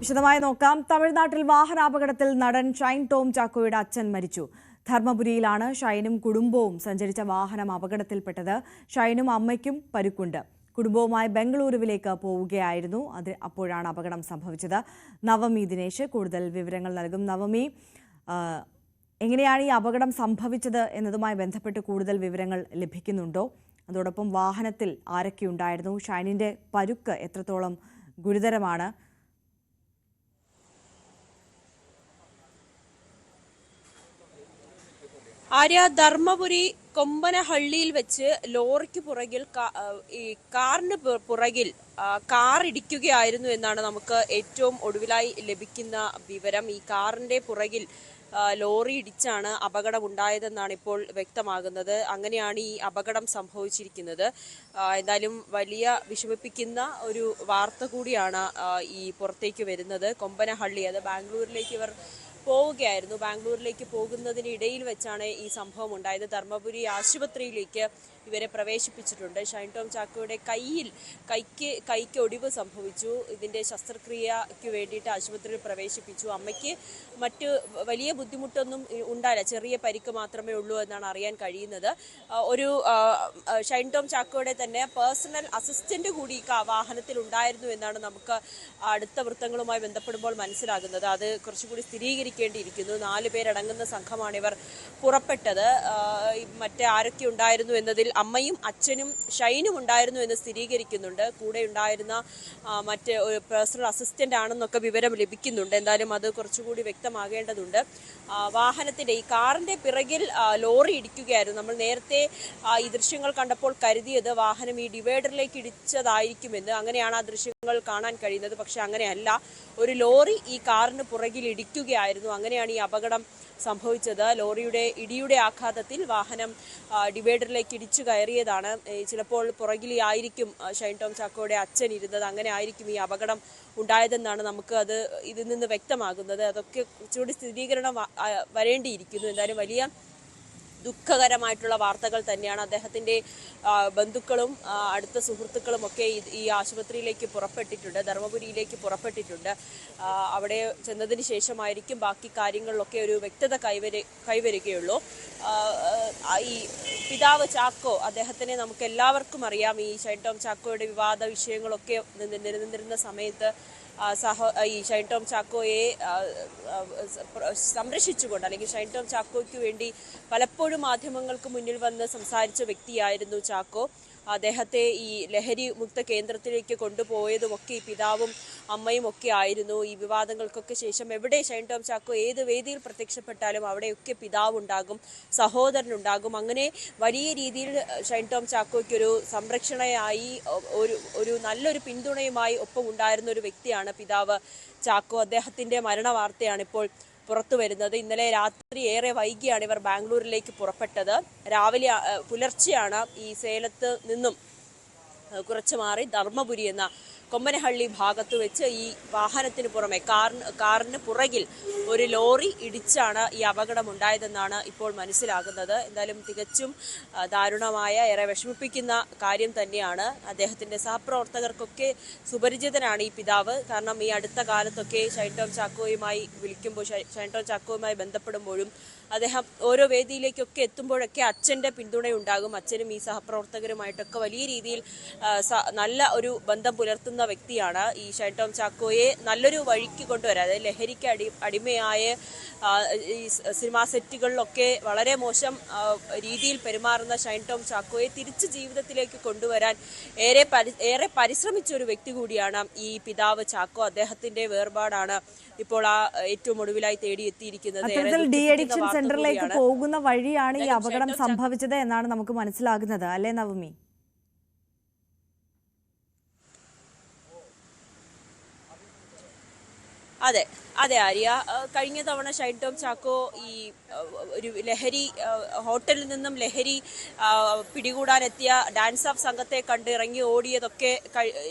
വിശദമായി നോക്കാം. തമിഴ്നാട്ടിൽ വാഹനാപകടത്തിൽ നടൻ ഷൈൻ ടോം ചാക്കോയുടെ അച്ഛൻ മരിച്ചു. ധർമ്മപുരിയിലാണ് ഷൈനും കുടുംബവും സഞ്ചരിച്ച വാഹനം അപകടത്തിൽപ്പെട്ടത്. ഷൈനും അമ്മയ്ക്കും പരുക്കുണ്ട്. കുടുംബവുമായി ബംഗളൂരുവിലേക്ക് പോവുകയായിരുന്നു. അപ്പോഴാണ് അപകടം സംഭവിച്ചത്. നവമി ദിനേശ് കൂടുതൽ വിവരങ്ങൾ നൽകും. നവമി, എങ്ങനെയാണ് ഈ അപകടം സംഭവിച്ചത് എന്നതുമായി ബന്ധപ്പെട്ട് കൂടുതൽ വിവരങ്ങൾ ലഭിക്കുന്നുണ്ടോ? അതോടൊപ്പം വാഹനത്തിൽ ആരൊക്കെയുണ്ടായിരുന്നു? ഷൈനിന്റെ പരുക്ക് എത്രത്തോളം ഗുരുതരമാണ്? ആര്യ, ധർമ്മപുരി കൊമ്പനഹള്ളിയിൽ വെച്ച് ലോറിക്ക് പുറകിൽ ഈ കാറിന് പുറകിൽ കാർ ഇടിക്കുകയായിരുന്നു എന്നാണ് നമുക്ക് ഏറ്റവും ഒടുവിലായി ലഭിക്കുന്ന വിവരം. ഈ കാറിന്റെ പുറകിൽ ലോറി ഇടിച്ചാണ് അപകടമുണ്ടായതെന്നാണ് ഇപ്പോൾ വ്യക്തമാകുന്നത്. അങ്ങനെയാണ് ഈ അപകടം സംഭവിച്ചിരിക്കുന്നത്. എന്തായാലും വലിയ വിഷമിപ്പിക്കുന്ന ഒരു വാർത്ത കൂടിയാണ് ഈ പുറത്തേക്ക് വരുന്നത്. കൊമ്പനഹള്ളി, അത് ബാംഗ്ലൂരിലേക്ക് ഇവർ പോവുകയായിരുന്നു. ബാംഗ്ലൂരിലേക്ക് പോകുന്നതിനിടയിൽ വെച്ചാണ് ഈ സംഭവം ഉണ്ടായത്. ധർമ്മപുരി ആശുപത്രിയിലേക്ക് ഇവരെ പ്രവേശിപ്പിച്ചിട്ടുണ്ട്. ഷൈൻ ടോം ചാക്കോയുടെ കൈക്ക് ഒടിവ് സംഭവിച്ചു. ഇതിന്റെ ശസ്ത്രക്രിയയ്ക്ക് വേണ്ടിയിട്ട് ആശുപത്രിയിൽ പ്രവേശിപ്പിച്ചു. അമ്മയ്ക്ക് മറ്റ് വലിയ ബുദ്ധിമുട്ടൊന്നും ഉണ്ടായില്ല, ചെറിയ പരിക്ക് മാത്രമേ ഉള്ളൂ എന്നാണ് അറിയാൻ കഴിയുന്നത്. ഒരു ഷൈൻ ടോം ചാക്കോയുടെ തന്നെ പേഴ്സണൽ അസിസ്റ്റന്റ് കൂടി വാഹനത്തിൽ ഉണ്ടായിരുന്നു എന്നാണ് നമുക്ക് അടുത്ത വൃത്തങ്ങളുമായി ബന്ധപ്പെടുമ്പോൾ മനസ്സിലാകുന്നത്. അത് കുറച്ചുകൂടി സ്ഥിരീകരിക്കേണ്ടിയിരിക്കുന്നു. 4 പേരടങ്ങുന്ന സംഘമാണ് ഇവർ പുറപ്പെട്ടത്. മറ്റേ ആരൊക്കെ ഉണ്ടായിരുന്നു എന്നതിൽ അമ്മയും അച്ഛനും ഷൈനും ഉണ്ടായിരുന്നു എന്ന് സ്ഥിരീകരിക്കുന്നുണ്ട്. കൂടെ ഉണ്ടായിരുന്ന മറ്റ് പേഴ്സണൽ അസിസ്റ്റന്റ് ആണെന്നൊക്കെ വിവരം ലഭിക്കുന്നുണ്ട്. എന്തായാലും അത് കുറച്ചുകൂടി വ്യക്തമാകേണ്ടതുണ്ട്. വാഹനത്തിന്റെ, ഈ കാറിന്റെ പിറകിൽ ലോറി ഇടിക്കുകയായിരുന്നു. നമ്മൾ നേരത്തെ ഈ ദൃശ്യങ്ങൾ കണ്ടപ്പോൾ കരുതിയത് വാഹനം ഈ ഡിവൈഡറിലേക്ക് ഇടിച്ചതായിരിക്കുമെന്ന്. അങ്ങനെയാണ് ആ ദൃശ്യങ്ങൾ കാണാൻ കഴിയുന്നത്. പക്ഷെ അങ്ങനെയല്ല, ഒരു ലോറി ഈ കാറിന് പുറകിൽ ഇടിക്കുകയായിരുന്നു. അങ്ങനെയാണ് ഈ അപകടം സംഭവിച്ചത്. ലോറിയുടെ ഇടിയുടെ ആഘാതത്തിൽ വാഹനം ഡിവൈഡറിലേക്ക് ഇടിച്ചു കയറിയതാണ്. ചിലപ്പോൾ പുറകിലായിരിക്കും ഷൈൻ ടോം ചാക്കോയുടെ അച്ഛൻ ഇരുന്നത്. അങ്ങനെ ആയിരിക്കും ഈ അപകടം ഉണ്ടായതെന്നാണ് നമുക്ക് ഇതിൽ നിന്ന് വ്യക്തമാകുന്നത്. അതൊക്കെ കുറച്ചുകൂടി സ്ഥിരീകരണം വരേണ്ടിയിരിക്കുന്നു. എന്തായാലും വലിയ ദുഃഖകരമായിട്ടുള്ള വാർത്തകൾ തന്നെയാണ്. അദ്ദേഹത്തിന്റെ ബന്ധുക്കളും അടുത്ത സുഹൃത്തുക്കളും ഒക്കെ ഈ ആശുപത്രിയിലേക്ക് പുറപ്പെട്ടിട്ടുണ്ട്, ധർമ്മപുരിയിലേക്ക് പുറപ്പെട്ടിട്ടുണ്ട്. അവിടെ ചെന്നതിന് ശേഷമായിരിക്കും ബാക്കി കാര്യങ്ങളിലൊക്കെ ഒരു വ്യക്തത കൈവരികയുള്ളൂ. ഈ പിതാവ് ചാക്കോ, അദ്ദേഹത്തിനെ നമുക്ക് എല്ലാവർക്കും അറിയാം. ഈ ഷൈൻ ടോം ചാക്കോയുടെ വിവാദ വിഷയങ്ങളൊക്കെ നിലനിന്നിരുന്ന സമയത്ത് ഈ ഷൈൻ ടോം ചാക്കോയെ സംരക്ഷിച്ചുകൊണ്ട്, അല്ലെങ്കിൽ ഷൈൻ ടോം ചാക്കോയ്ക്ക് വേണ്ടി പലപ്പോഴും മാധ്യമങ്ങൾക്ക് മുന്നിൽ വന്ന് സംസാരിച്ച വ്യക്തിയായിരുന്നു ചാക്കോ. അദ്ദേഹത്തെ ഈ ലഹരി മുക്ത കേന്ദ്രത്തിലേക്ക് കൊണ്ടുപോയതുമൊക്കെ ഈ പിതാവും അമ്മയും ഒക്കെ ആയിരുന്നു. ഈ വിവാദങ്ങൾക്കൊക്കെ ശേഷം എവിടെ ഷൈൻ ടോം ചാക്കോ ഏത് വേദിയിൽ പ്രത്യക്ഷപ്പെട്ടാലും അവിടെയൊക്കെ പിതാവുണ്ടാകും, സഹോദരനുണ്ടാകും. അങ്ങനെ വലിയ രീതിയിൽ ഷൈൻ ടോം ചാക്കോയ്ക്കൊരു സംരക്ഷണയായി, ഒരു നല്ലൊരു പിന്തുണയുമായി ഒപ്പം ഉണ്ടായിരുന്ന ഒരു വ്യക്തിയാണ് പിതാവ് ചാക്കോ. അദ്ദേഹത്തിന്റെ മരണ വാർത്തയാണ് ഇപ്പോൾ പുറത്തു വരുന്നത്. ഇന്നലെ രാത്രി ഏറെ വൈകിയാണ് ഇവർ ബാംഗ്ലൂരിലേക്ക് പുറപ്പെട്ടത്. രാവിലെ പുലർച്ചെയാണ് ഈ സേലത്ത് നിന്നും കുറച്ച് മാറി ധർമ്മപുരി എന്ന കൊമ്പനഹള്ളി ഭാഗത്ത് വെച്ച് ഈ വാഹനത്തിന് പുറമെ കാറിന് പുറകിൽ ഒരു ലോറി ഇടിച്ചാണ് ഈ അപകടം ഉണ്ടായതെന്നാണ് ഇപ്പോൾ മനസ്സിലാകുന്നത്. എന്തായാലും തികച്ചും ദാരുണമായ, ഏറെ വിഷമിപ്പിക്കുന്ന കാര്യം തന്നെയാണ്. അദ്ദേഹത്തിന്റെ സഹപ്രവർത്തകർക്കൊക്കെ സുപരിചിതനാണ് ഈ പിതാവ്. കാരണം ഈ അടുത്ത കാലത്തൊക്കെ ഷൈൻ ടോം ചാക്കോയുമായി വിളിക്കുമ്പോൾ, ഷൈൻ ടോം ചാക്കോയുമായി ബന്ധപ്പെടുമ്പോഴും അദ്ദേഹം ഓരോ വേദിയിലേക്കൊക്കെ എത്തുമ്പോഴൊക്കെ അച്ഛൻ്റെ പിന്തുണയുണ്ടാകും. അച്ഛനും ഈ സഹപ്രവർത്തകരുമായിട്ടൊക്കെ വലിയ രീതിയിൽ നല്ല ഒരു ബന്ധം പുലർത്തുന്ന വ്യക്തിയാണ്. ഈ ഷൈൻ ടോം ചാക്കോയെ നല്ലൊരു വഴിക്ക് കൊണ്ടുവരാൻ, അതായത് ലഹരിക്ക് അടിമയായ ഈ സിനിമാ സെറ്റുകളിലൊക്കെ വളരെ മോശം രീതിയിൽ പെരുമാറുന്ന ഷൈൻ ടോം ചാക്കോയെ തിരിച്ച് ജീവിതത്തിലേക്ക് കൊണ്ടുവരാൻ ഏറെ പരിശ്രമിച്ച ഒരു വ്യക്തി കൂടിയാണ് ഈ പിതാവ് ചാക്കോ. അദ്ദേഹത്തിന്റെ വേർപാടാണ് ഇപ്പോൾ ഏറ്റവും ഒടുവിലായി തേടിയെത്തിയിരിക്കുന്നത്. സെന്ററിലേക്ക് പോകുന്ന വഴിയാണ് ഈ അപകടം സംഭവിച്ചത് എന്നാണ് നമുക്ക് മനസ്സിലാകുന്നത്, അല്ലേ നവമി? അതെ അതെ ആര്യ, കഴിഞ്ഞ തവണ ഷൈൻ ടോം ചാക്കോ ഈ ഒരു ലഹരി ഹോട്ടലിൽ നിന്നും ലഹരി പിടികൂടാനെത്തിയ ഡാൻസ് ഓഫ് സംഘത്തെ കണ്ട് ഇറങ്ങി ഓടിയതൊക്കെ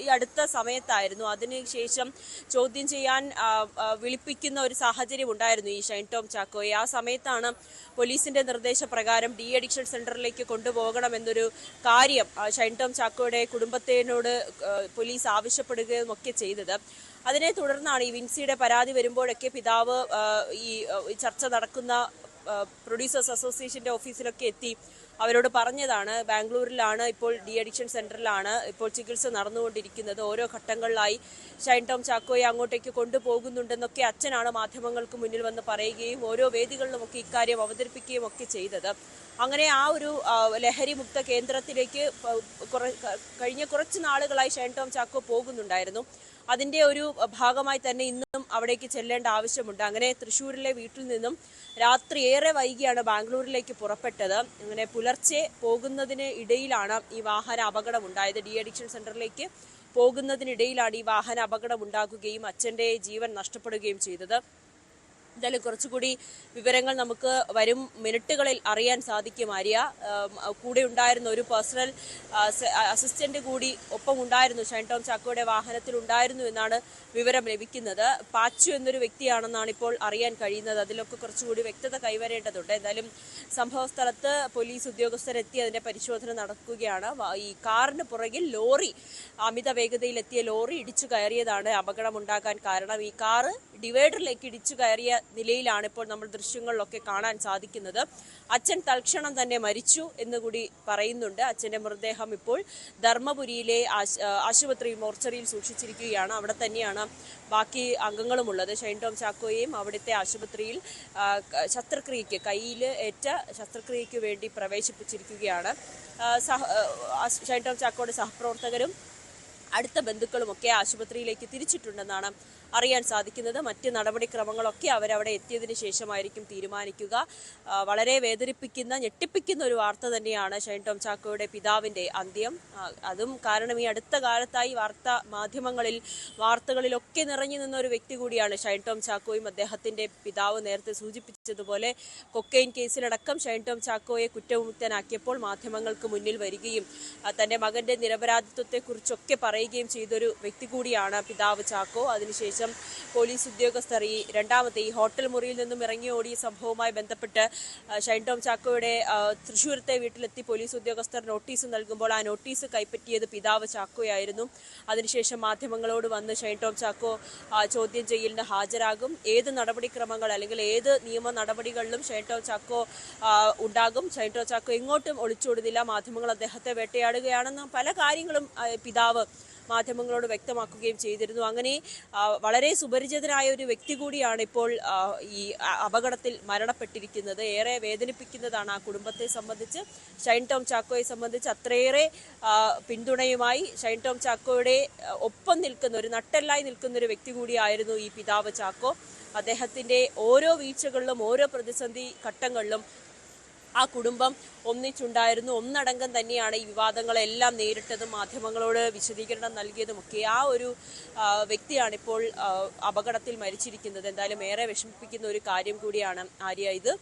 ഈ അടുത്ത സമയത്തായിരുന്നു. അതിനുശേഷം ചോദ്യം ചെയ്യാൻ വിളിപ്പിക്കുന്ന ഒരു സാഹചര്യം ഉണ്ടായിരുന്നു ഈ ഷൈൻ ടോം ചാക്കോയെ. ആ സമയത്താണ് പോലീസിന്റെ നിർദ്ദേശപ്രകാരം ഡി അഡിക്ഷൻ സെന്ററിലേക്ക് കൊണ്ടുപോകണമെന്നൊരു കാര്യം ഷൈൻ ടോം ചാക്കോയുടെ കുടുംബത്തിനോട് പോലീസ് ആവശ്യപ്പെടുകയും ഒക്കെ ചെയ്തത്. അതിനെ തുടർന്നാണ് ഈ വിൻസിയുടെ പരാതി വരുമ്പോഴൊക്കെ പിതാവ് ഈ ചർച്ച നടക്കുന്ന പ്രൊഡ്യൂസേഴ്സ് അസോസിയേഷന്റെ ഓഫീസിലൊക്കെ എത്തി അവരോട് പറഞ്ഞതാണ്. ബാംഗ്ലൂരിലാണ് ഇപ്പോൾ ഡി അഡിക്ഷൻ സെന്ററിലാണ് ഇപ്പോൾ ചികിത്സ നടന്നുകൊണ്ടിരിക്കുന്നത്. ഓരോ ഘട്ടങ്ങളിലായി ഷൈൻ ടോം ചാക്കോയെ അങ്ങോട്ടേക്ക് കൊണ്ടുപോകുന്നുണ്ടെന്നൊക്കെ അച്ഛനാണ് മാധ്യമങ്ങൾക്ക് മുന്നിൽ വന്ന് പറയുകയും ഓരോ വേദികളിലുമൊക്കെ ഇക്കാര്യം അവതരിപ്പിക്കുകയും ഒക്കെ ചെയ്തത്. അങ്ങനെ ആ ഒരു ലഹരി മുക്ത കേന്ദ്രത്തിലേക്ക് കഴിഞ്ഞ കുറച്ച് നാളുകളായി ഷൈൻ ടോം ചാക്കോ പോകുന്നുണ്ടായിരുന്നു. അതിന്റെ ഒരു ഭാഗമായി തന്നെ ഇന്നും അവിടേക്ക് ചെല്ലേണ്ട ആവശ്യമുണ്ട്. അങ്ങനെ തൃശ്ശൂരിലെ വീട്ടിൽ നിന്നും രാത്രി ഏറെ വൈകിയാണ് ബാംഗ്ലൂരിലേക്ക് പുറപ്പെട്ടത്. അങ്ങനെ പുലർച്ചെ പോകുന്നതിന് ഇടയിലാണ് ഈ വാഹന അപകടം ഉണ്ടായത്. ഡി അഡിക്ഷൻ സെന്ററിലേക്ക് പോകുന്നതിനിടയിലാണ് ഈ വാഹന അപകടം ഉണ്ടാകുകയും അച്ഛൻ്റെ ജീവൻ നഷ്ടപ്പെടുകയും ചെയ്തത്. എന്തായാലും കുറച്ചുകൂടി വിവരങ്ങൾ നമുക്ക് വരും മിനിറ്റുകളിൽ അറിയാൻ സാധിക്കും. ആര്യ, കൂടെ ഉണ്ടായിരുന്ന ഒരു പേഴ്സണൽ അസിസ്റ്റന്റ് കൂടി ഒപ്പം ഉണ്ടായിരുന്നു, ഷൈൻ ടോം ചാക്കോയുടെ വാഹനത്തിൽ ഉണ്ടായിരുന്നു എന്നാണ് വിവരം ലഭിക്കുന്നത്. പാച്ചു എന്നൊരു വ്യക്തിയാണെന്നാണ് ഇപ്പോൾ അറിയാൻ കഴിയുന്നത്. അതിലൊക്കെ കുറച്ചുകൂടി വ്യക്തത കൈവരേണ്ടതുണ്ട്. എന്തായാലും സംഭവ സ്ഥലത്ത് പോലീസ് ഉദ്യോഗസ്ഥരെത്തി അതിന്റെ പരിശോധന നടക്കുകയാണ്. ഈ കാറിന് പുറകിൽ ലോറി, അമിത വേഗതയിലെത്തിയ ലോറി ഇടിച്ചു കയറിയതാണ് അപകടമുണ്ടാകാൻ കാരണം. ഈ കാറ് ഡിവൈഡറിലേക്ക് ഇടിച്ചു കയറിയ നിലയിലാണ് ഇപ്പോൾ നമ്മൾ ദൃശ്യങ്ങളിലൊക്കെ കാണാൻ സാധിക്കുന്നത്. അച്ഛൻ തൽക്ഷണം തന്നെ മരിച്ചു എന്നുകൂടി പറയുന്നുണ്ട്. അച്ഛന്റെ മൃതദേഹം ഇപ്പോൾ ധർമ്മപുരിയിലെ ആശുപത്രി മോർച്ചറിയിൽ സൂക്ഷിച്ചിരിക്കുകയാണ്. അവിടെ തന്നെയാണ് ബാക്കി അംഗങ്ങളുമുള്ളത്. ഷൈൻ ടോം ചാക്കോയെയും അവിടുത്തെ ആശുപത്രിയിൽ ശസ്ത്രക്രിയയ്ക്ക്, കയ്യിൽ ഏറ്റ ശസ്ത്രക്രിയയ്ക്ക് വേണ്ടി പ്രവേശിപ്പിച്ചിരിക്കുകയാണ്. ഷൈൻ ടോം ചാക്കോയുടെ സഹപ്രവർത്തകരും അടുത്ത ബന്ധുക്കളുമൊക്കെ ആശുപത്രിയിലേക്ക് തിരിച്ചിട്ടുണ്ടെന്നാണ് അറിയാൻ സാധിക്കുന്നത്. മറ്റ് നടപടിക്രമങ്ങളൊക്കെ അവരവിടെ എത്തിയതിനു ശേഷമായിരിക്കും തീരുമാനിക്കുക. വളരെ വേദനിപ്പിക്കുന്ന, ഞെട്ടിപ്പിക്കുന്ന ഒരു വാർത്ത തന്നെയാണ് ഷൈൻ ടോം ചാക്കോയുടെ പിതാവിൻ്റെ അന്ത്യം. അതും കാരണം ഈ അടുത്ത കാലത്തായി വാർത്തകളിലൊക്കെ നിറഞ്ഞു നിന്ന ഒരു വ്യക്തി കൂടിയാണ് ഷൈൻ ടോം ചാക്കോയും. അദ്ദേഹത്തിൻ്റെ പിതാവ് നേരത്തെ സൂചിപ്പിച്ചതുപോലെ കൊക്കൈൻ കേസിലടക്കം ഷൈൻ ടോം ചാക്കോയെ കുറ്റവിമുക്തനാക്കിയപ്പോൾ മാധ്യമങ്ങൾക്ക് മുന്നിൽ വരികയും തൻ്റെ മകൻ്റെ നിരപരാധിത്വത്തെക്കുറിച്ചൊക്കെ പറയുകയും ചെയ്തൊരു വ്യക്തി കൂടിയാണ് പിതാവ് ചാക്കോ. അതിനുശേഷം പോലീസ് ഉദ്യോഗസ്ഥർ ഈ രണ്ടാമത്തെ ഈ ഹോട്ടൽ മുറിയിൽ നിന്നും ഇറങ്ങി ഓടിയ സംഭവവുമായി ബന്ധപ്പെട്ട് ഷൈൻ ടോം ചാക്കോയുടെ തൃശ്ശൂരത്തെ വീട്ടിലെത്തി പോലീസ് ഉദ്യോഗസ്ഥർ നോട്ടീസ് നൽകുമ്പോൾ ആ നോട്ടീസ് കൈപ്പറ്റിയത് പിതാവ് ചാക്കോയായിരുന്നു. അതിനുശേഷം മാധ്യമങ്ങളോട് വന്ന് ഷൈൻ ടോം ചാക്കോ ചോദ്യം ചെയ്യലിന് ഹാജരാകും. ഏത് നടപടിക്രമങ്ങൾ അല്ലെങ്കിൽ ഏത് നിയമ നടപടികളിലും ഷൈൻ ടോം ചാക്കോ ഉണ്ടാകും. ഷൈൻ ടോം ചാക്കോ എങ്ങോട്ടും ഒളിച്ചോടുന്നില്ല. മാധ്യമങ്ങൾ അദ്ദേഹത്തെ വേട്ടയാടുകയാണെന്ന് പല കാര്യങ്ങളും പിതാവ് മാധ്യമങ്ങളോട് വ്യക്തമാക്കുകയും ചെയ്തിരുന്നു. അങ്ങനെ വളരെ സുപരിചിതനായ ഒരു വ്യക്തി കൂടിയാണ് ഇപ്പോൾ ഈ അപകടത്തിൽ മരണപ്പെട്ടിരിക്കുന്നത്. ഏറെ വേദനിപ്പിക്കുന്നതാണ് ആ കുടുംബത്തെ സംബന്ധിച്ച്. ഷൈൻ ടോം ചാക്കോയെ സംബന്ധിച്ച് അത്രയേറെ പിന്തുണയുമായി ഷൈൻ ടോം ചാക്കോയുടെ ഒപ്പം നിൽക്കുന്ന, ഒരു നട്ടെല്ലായി നിൽക്കുന്ന ഒരു വ്യക്തി കൂടിയായിരുന്നു ഈ പിതാവ് ചാക്കോ. അദ്ദേഹത്തിൻ്റെ ഓരോ വീഴ്ചകളിലും ഓരോ പ്രതിസന്ധി ഘട്ടങ്ങളിലും ആ കുടുംബം ഒന്നിച്ചുണ്ടായിരുന്നു. ഒന്നടങ്കം തന്നെയാണ് ഈ വിവാദങ്ങളെല്ലാം നേരിട്ടതും മാധ്യമങ്ങളോട് വിശദീകരണം നൽകിയതുമൊക്കെ. ആ ഒരു വ്യക്തിയാണ് ഇപ്പോൾ അപകടത്തിൽ മരിച്ചിരിക്കുന്നത്. എന്തായാലും ഏറെ വിഷമിപ്പിക്കുന്ന ഒരു കാര്യം കൂടിയാണ് ആര്യ ഇത്.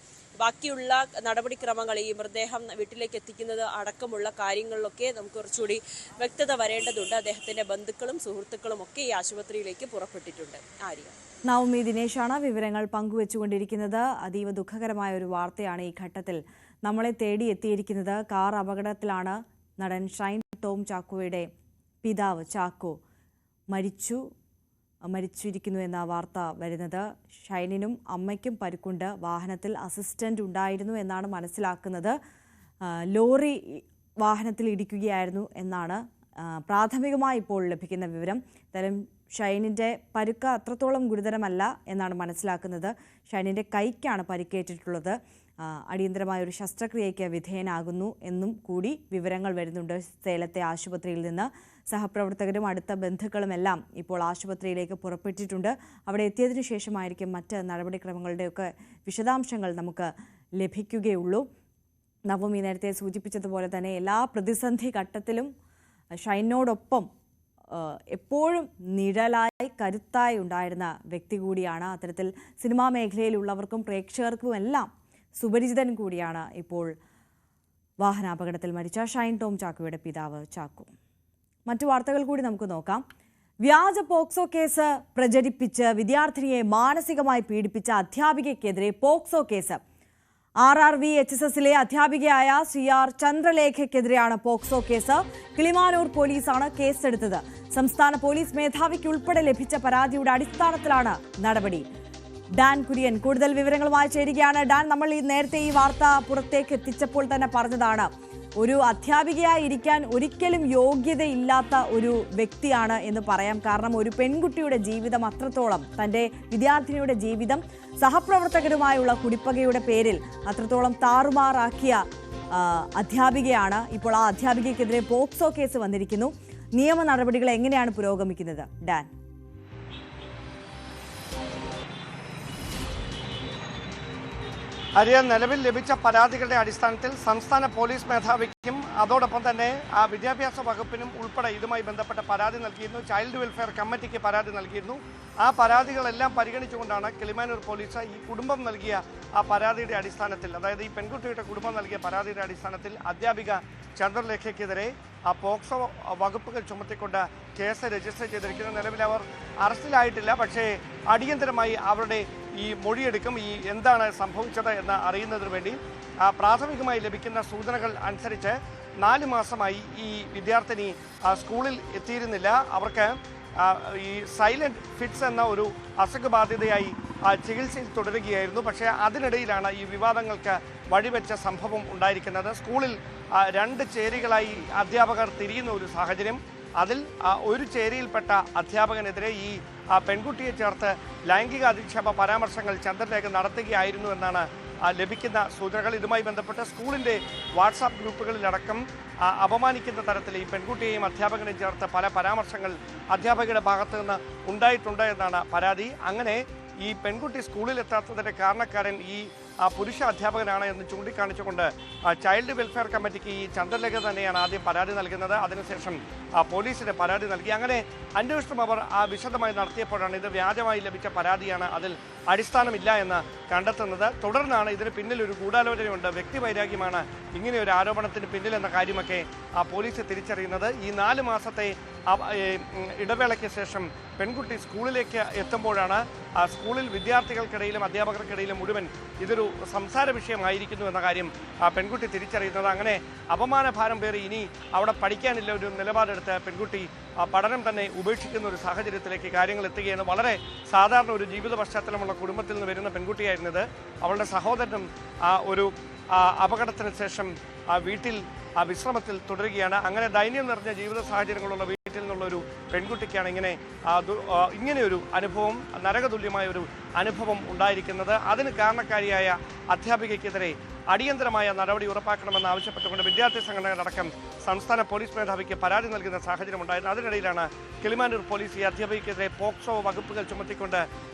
ബാക്കിയുള്ള നടപടിക്രമങ്ങൾ, ഈ മൃതദേഹം വീട്ടിലേക്ക് എത്തിക്കുന്നത് അടക്കമുള്ള കാര്യങ്ങളിലൊക്കെ നമുക്ക് കുറച്ചുകൂടി വ്യക്തത വരേണ്ടതുണ്ട്. അദ്ദേഹത്തിന്റെ ബന്ധുക്കളും സുഹൃത്തുക്കളും ഒക്കെ ഈ ആശുപത്രിയിലേക്ക് പുറപ്പെട്ടിട്ടുണ്ട്. ആര്യ, നവമി ദിനേശാണ് വിവരങ്ങൾ പങ്കുവച്ചുകൊണ്ടിരിക്കുന്നത്. അതീവ ദുഃഖകരമായ ഒരു വാർത്തയാണ് ഈ ഘട്ടത്തിൽ നമ്മളെ തേടി എത്തിയിരിക്കുന്നത്. കാർ അപകടത്തിലാണ് നടൻ ഷൈൻ ടോം ചാക്കോയുടെ പിതാവ് ചാക്കോ മരിച്ചിരിക്കുന്നു എന്ന വാർത്ത വരുന്നത്. ഷൈനിനും അമ്മയ്ക്കും പരിക്കുണ്ട്. വാഹനത്തിൽ അസിസ്റ്റന്റ് ഉണ്ടായിരുന്നു എന്നാണ് മനസ്സിലാക്കുന്നത്. ലോറി വാഹനത്തിൽ ഇടിക്കുകയായിരുന്നു എന്നാണ് പ്രാഥമികമായി ഇപ്പോൾ ലഭിക്കുന്ന വിവരം. എന്തായാലും ഷൈനിൻ്റെ പരുക്ക് അത്രത്തോളം ഗുരുതരമല്ല എന്നാണ് മനസ്സിലാക്കുന്നത്. ഷൈനിൻ്റെ കൈക്കാണ് പരിക്കേറ്റിട്ടുള്ളത്. അടിയന്തരമായ ഒരു ശസ്ത്രക്രിയയ്ക്ക് വിധേയനാകുന്നു എന്നും കൂടി വിവരങ്ങൾ വരുന്നുണ്ട്. സേലത്തെ ആശുപത്രിയിൽ നിന്ന് സഹപ്രവർത്തകരും അടുത്ത ബന്ധുക്കളുമെല്ലാം ഇപ്പോൾ ആശുപത്രിയിലേക്ക് പുറപ്പെട്ടിട്ടുണ്ട്. അവിടെ എത്തിയതിനു ശേഷമായിരിക്കും മറ്റ് നടപടിക്രമങ്ങളുടെയൊക്കെ വിശദാംശങ്ങൾ നമുക്ക് ലഭിക്കുകയുള്ളൂ. നവമി നേരത്തെ സൂചിപ്പിച്ചതുപോലെ തന്നെ എല്ലാ പ്രതിസന്ധി ഘട്ടത്തിലും ഷൈനോടൊപ്പം എപ്പോഴും നിഴലായി കരുത്തായി ഉണ്ടായിരുന്ന വ്യക്തി കൂടിയാണ്. അത്തരത്തിൽ സിനിമാ മേഖലയിലുള്ളവർക്കും പ്രേക്ഷകർക്കുമെല്ലാം സുപരിചിതൻ കൂടിയാണ് ഇപ്പോൾ വാഹനാപകടത്തിൽ മരിച്ച ഷൈൻ ടോം ചാക്കോയുടെ പിതാവ് ചാക്കോ. മറ്റു വാർത്തകൾ കൂടി നമുക്ക് നോക്കാം. വ്യാജ പോക്സോ കേസ് പ്രചരിപ്പിച്ച് വിദ്യാർത്ഥിനിയെ മാനസികമായി പീഡിപ്പിച്ച അധ്യാപികയ്ക്കെതിരെ പോക്സോ കേസ്. RRVHSSലെ അധ്യാപികയായ CR ചന്ദ്രലേഖയ്ക്കെതിരെയാണ് പോക്സോ കേസ്. കിളിമാനൂർ പോലീസാണ് കേസെടുത്തത്. സംസ്ഥാന പോലീസ് മേധാവിക്ക് ഉൾപ്പെടെ ലഭിച്ച പരാതിയുടെ അടിസ്ഥാനത്തിലാണ് നടപടി. ഡാൻ കുര്യൻ കൂടുതൽ വിവരങ്ങളുമായി ചേരുകയാണ്. ഡാൻ, നമ്മൾ നേരത്തെ ഈ വാർത്ത പുറത്തേക്ക് എത്തിച്ചപ്പോൾ തന്നെ പറഞ്ഞതാണ്, ഒരു അധ്യാപികയായി ഇരിക്കാൻ ഒരിക്കലും യോഗ്യതയില്ലാത്ത ഒരു വ്യക്തിയാണ് എന്ന് പറയാം. കാരണം ഒരു പെൺകുട്ടിയുടെ ജീവിതം അത്രത്തോളം, തൻ്റെ വിദ്യാർത്ഥിനിയുടെ ജീവിതം സഹപ്രവർത്തകരുമായുള്ള കുടിപ്പകയുടെ പേരിൽ അത്രത്തോളം താറുമാറാക്കിയ അധ്യാപികയാണ്. ഇപ്പോൾ ആ അധ്യാപികയ്ക്കെതിരെ പോക്സോ കേസ് വന്നിരിക്കുന്നു. നിയമ നടപടികൾ എങ്ങനെയാണ് പുരോഗമിക്കുന്നത് ഡാൻ? ഹരിയ, നിലവിൽ ലഭിച്ച പരാതികളുടെ അടിസ്ഥാനത്തിൽ സംസ്ഥാന പോലീസ് മേധാവിക്കും അതോടൊപ്പം തന്നെ വിദ്യാഭ്യാസ വകുപ്പിനും ഉൾപ്പെടെ ഇതുമായി ബന്ധപ്പെട്ട പരാതി നൽകിയിരുന്നു. ചൈൽഡ് വെൽഫെയർ കമ്മിറ്റിക്ക് പരാതി നൽകിയിരുന്നു. ആ പരാതികളെല്ലാം പരിഗണിച്ചുകൊണ്ടാണ് കിളിമാനൂർ പോലീസ് ഈ കുടുംബം നൽകിയ ആ പരാതിയുടെ അടിസ്ഥാനത്തിൽ, അതായത് ഈ പെൺകുട്ടിയുടെ കുടുംബം നൽകിയ പരാതിയുടെ അടിസ്ഥാനത്തിൽ അധ്യാപിക ചന്ദ്രലേഖയ്ക്കെതിരെ പോക്സോ വകുപ്പുകൾ ചുമത്തിക്കൊണ്ട് കേസ് രജിസ്റ്റർ ചെയ്തിരിക്കുന്നു. നിലവിൽ അവർ അറസ്റ്റിലായിട്ടില്ല. പക്ഷേ അടിയന്തരമായി അവരുടെ ഈ മൊഴിയെടുക്കും. ഈ എന്താണ് സംഭവിച്ചത് എന്ന് അറിയുന്നതിന് വേണ്ടി പ്രാഥമികമായി ലഭിക്കുന്ന സൂചനകൾ അനുസരിച്ച് 4 മാസമായി ഈ വിദ്യാർത്ഥിനി സ്കൂളിൽ എത്തിയിരുന്നില്ല. അവർക്ക് ഈ സൈലന്റ് ഫിറ്റ്സ് എന്ന ഒരു അസുഖബാധിതയായി ചികിത്സയിൽ തുടരുകയായിരുന്നു. പക്ഷേ അതിനിടയിലാണ് ഈ വിവാദങ്ങൾക്ക് വഴിവെച്ച സംഭവം ഉണ്ടായിരിക്കുന്നത്. സ്കൂളിൽ 2 ചേരികളായി അധ്യാപകർ തിരിയുന്ന ഒരു സാഹചര്യം. അതിൽ ഒരു ചേരിയിൽപ്പെട്ട അധ്യാപകനെതിരെ ഈ പെൺകുട്ടിയെ ചേർത്ത് ലൈംഗിക അധിക്ഷേപ പരാമർശങ്ങൾ ചന്ദ്രലേഖ നടത്തുകയായിരുന്നു എന്നാണ് ലഭിക്കുന്ന സൂചനകൾ. ഇതുമായി ബന്ധപ്പെട്ട് സ്കൂളിൻ്റെ വാട്സാപ്പ് ഗ്രൂപ്പുകളിലടക്കം അപമാനിക്കുന്ന തരത്തിൽ ഈ പെൺകുട്ടിയെയും അധ്യാപകനെയും ചേർത്ത് പല പരാമർശങ്ങൾ അധ്യാപകരുടെ ഭാഗത്തു നിന്ന് ഉണ്ടായിട്ടുണ്ട് എന്നാണ് പരാതി. അങ്ങനെ ഈ പെൺകുട്ടി സ്കൂളിലെത്താത്തതിൻ്റെ കാരണക്കാരൻ ഈ പുരുഷ അധ്യാപകനാണ് എന്ന് ചൂണ്ടിക്കാണിച്ചുകൊണ്ട് ചൈൽഡ് വെൽഫെയർ കമ്മിറ്റിക്ക് ഈ ചന്ദ്രലേഖ തന്നെയാണ് ആദ്യം പരാതി നൽകുന്നത്. അതിനുശേഷം പോലീസിന് പരാതി നൽകി. അങ്ങനെ അന്വേഷണം അവർ വിശദമായി നടത്തിയപ്പോഴാണ് ഇത് വ്യാജമായി ലഭിച്ച പരാതിയാണ്, അതിൽ അടിസ്ഥാനമില്ല എന്ന് കണ്ടെത്തുന്നത്. തുടർന്നാണ് ഇതിന് പിന്നിൽ ഒരു ഗൂഢാലോചനയുണ്ട്, വ്യക്തിവൈരാഗ്യമാണ് ഇങ്ങനെ ഒരു ആരോപണത്തിന് പിന്നിലെന്ന കാര്യമൊക്കെ പോലീസ് തിരിച്ചറിയുന്നത്. ഈ 4 മാസത്തെ ഇടവേളയ്ക്ക് ശേഷം പെൺകുട്ടി സ്കൂളിലേക്ക് എത്തുമ്പോഴാണ് സ്കൂളിൽ വിദ്യാർത്ഥികൾക്കിടയിലും അധ്യാപകർക്കിടയിലും മുഴുവൻ ഇതൊരു സംസാര വിഷയമായിരിക്കുന്നു എന്ന കാര്യം പെൺകുട്ടി തിരിച്ചറിയുന്നത്. അങ്ങനെ അപമാനഭാരം പേറി ഇനി അവിടെ പഠിക്കാനില്ല ഒരു നിലപാടെടുത്ത് പെൺകുട്ടി പഠനം തന്നെ ഉപേക്ഷിക്കുന്ന ഒരു സാഹചര്യത്തിലേക്ക് കാര്യങ്ങൾ എത്തുകയാണ്. വളരെ സാധാരണ ഒരു ജീവിത പശ്ചാത്തലമുള്ള കുടുംബത്തിൽ നിന്ന് വരുന്ന പെൺകുട്ടിയായിരുന്നത്. അവളുടെ സഹോദരനും ഒരു അപകടത്തിന് ശേഷം വീട്ടിൽ വിശ്രമത്തിൽ തുടരുകയാണ്. അങ്ങനെ ദൈന്യം നിറഞ്ഞ ജീവിത സാഹചര്യങ്ങളുള്ള വീട്ടിൽ നിന്നുള്ളൊരു പെൺകുട്ടിക്കാണ് ഇങ്ങനെയൊരു അനുഭവം, നരകതുല്യമായ ഒരു അനുഭവം ഉണ്ടായിരിക്കുന്നത്. അതിന് കാരണക്കാരിയായ അധ്യാപികയ്ക്കെതിരെ അടിയന്തരമായ നടപടി ഉറപ്പാക്കണമെന്ന് ആവശ്യപ്പെട്ടുകൊണ്ട് വിദ്യാർത്ഥി സംഘടനകളടക്കം സംസ്ഥാന പോലീസ് മേധാവിക്ക് പരാതി നൽകുന്ന സാഹചര്യം ഉണ്ടായിരുന്നു. അതിനിടയിലാണ് കിളിമാനൂർ പോലീസ് ഈ അധ്യാപികയ്ക്കെതിരെ പോക്സോ വകുപ്പുകൾ ചുമത്തിക്കൊണ്ട്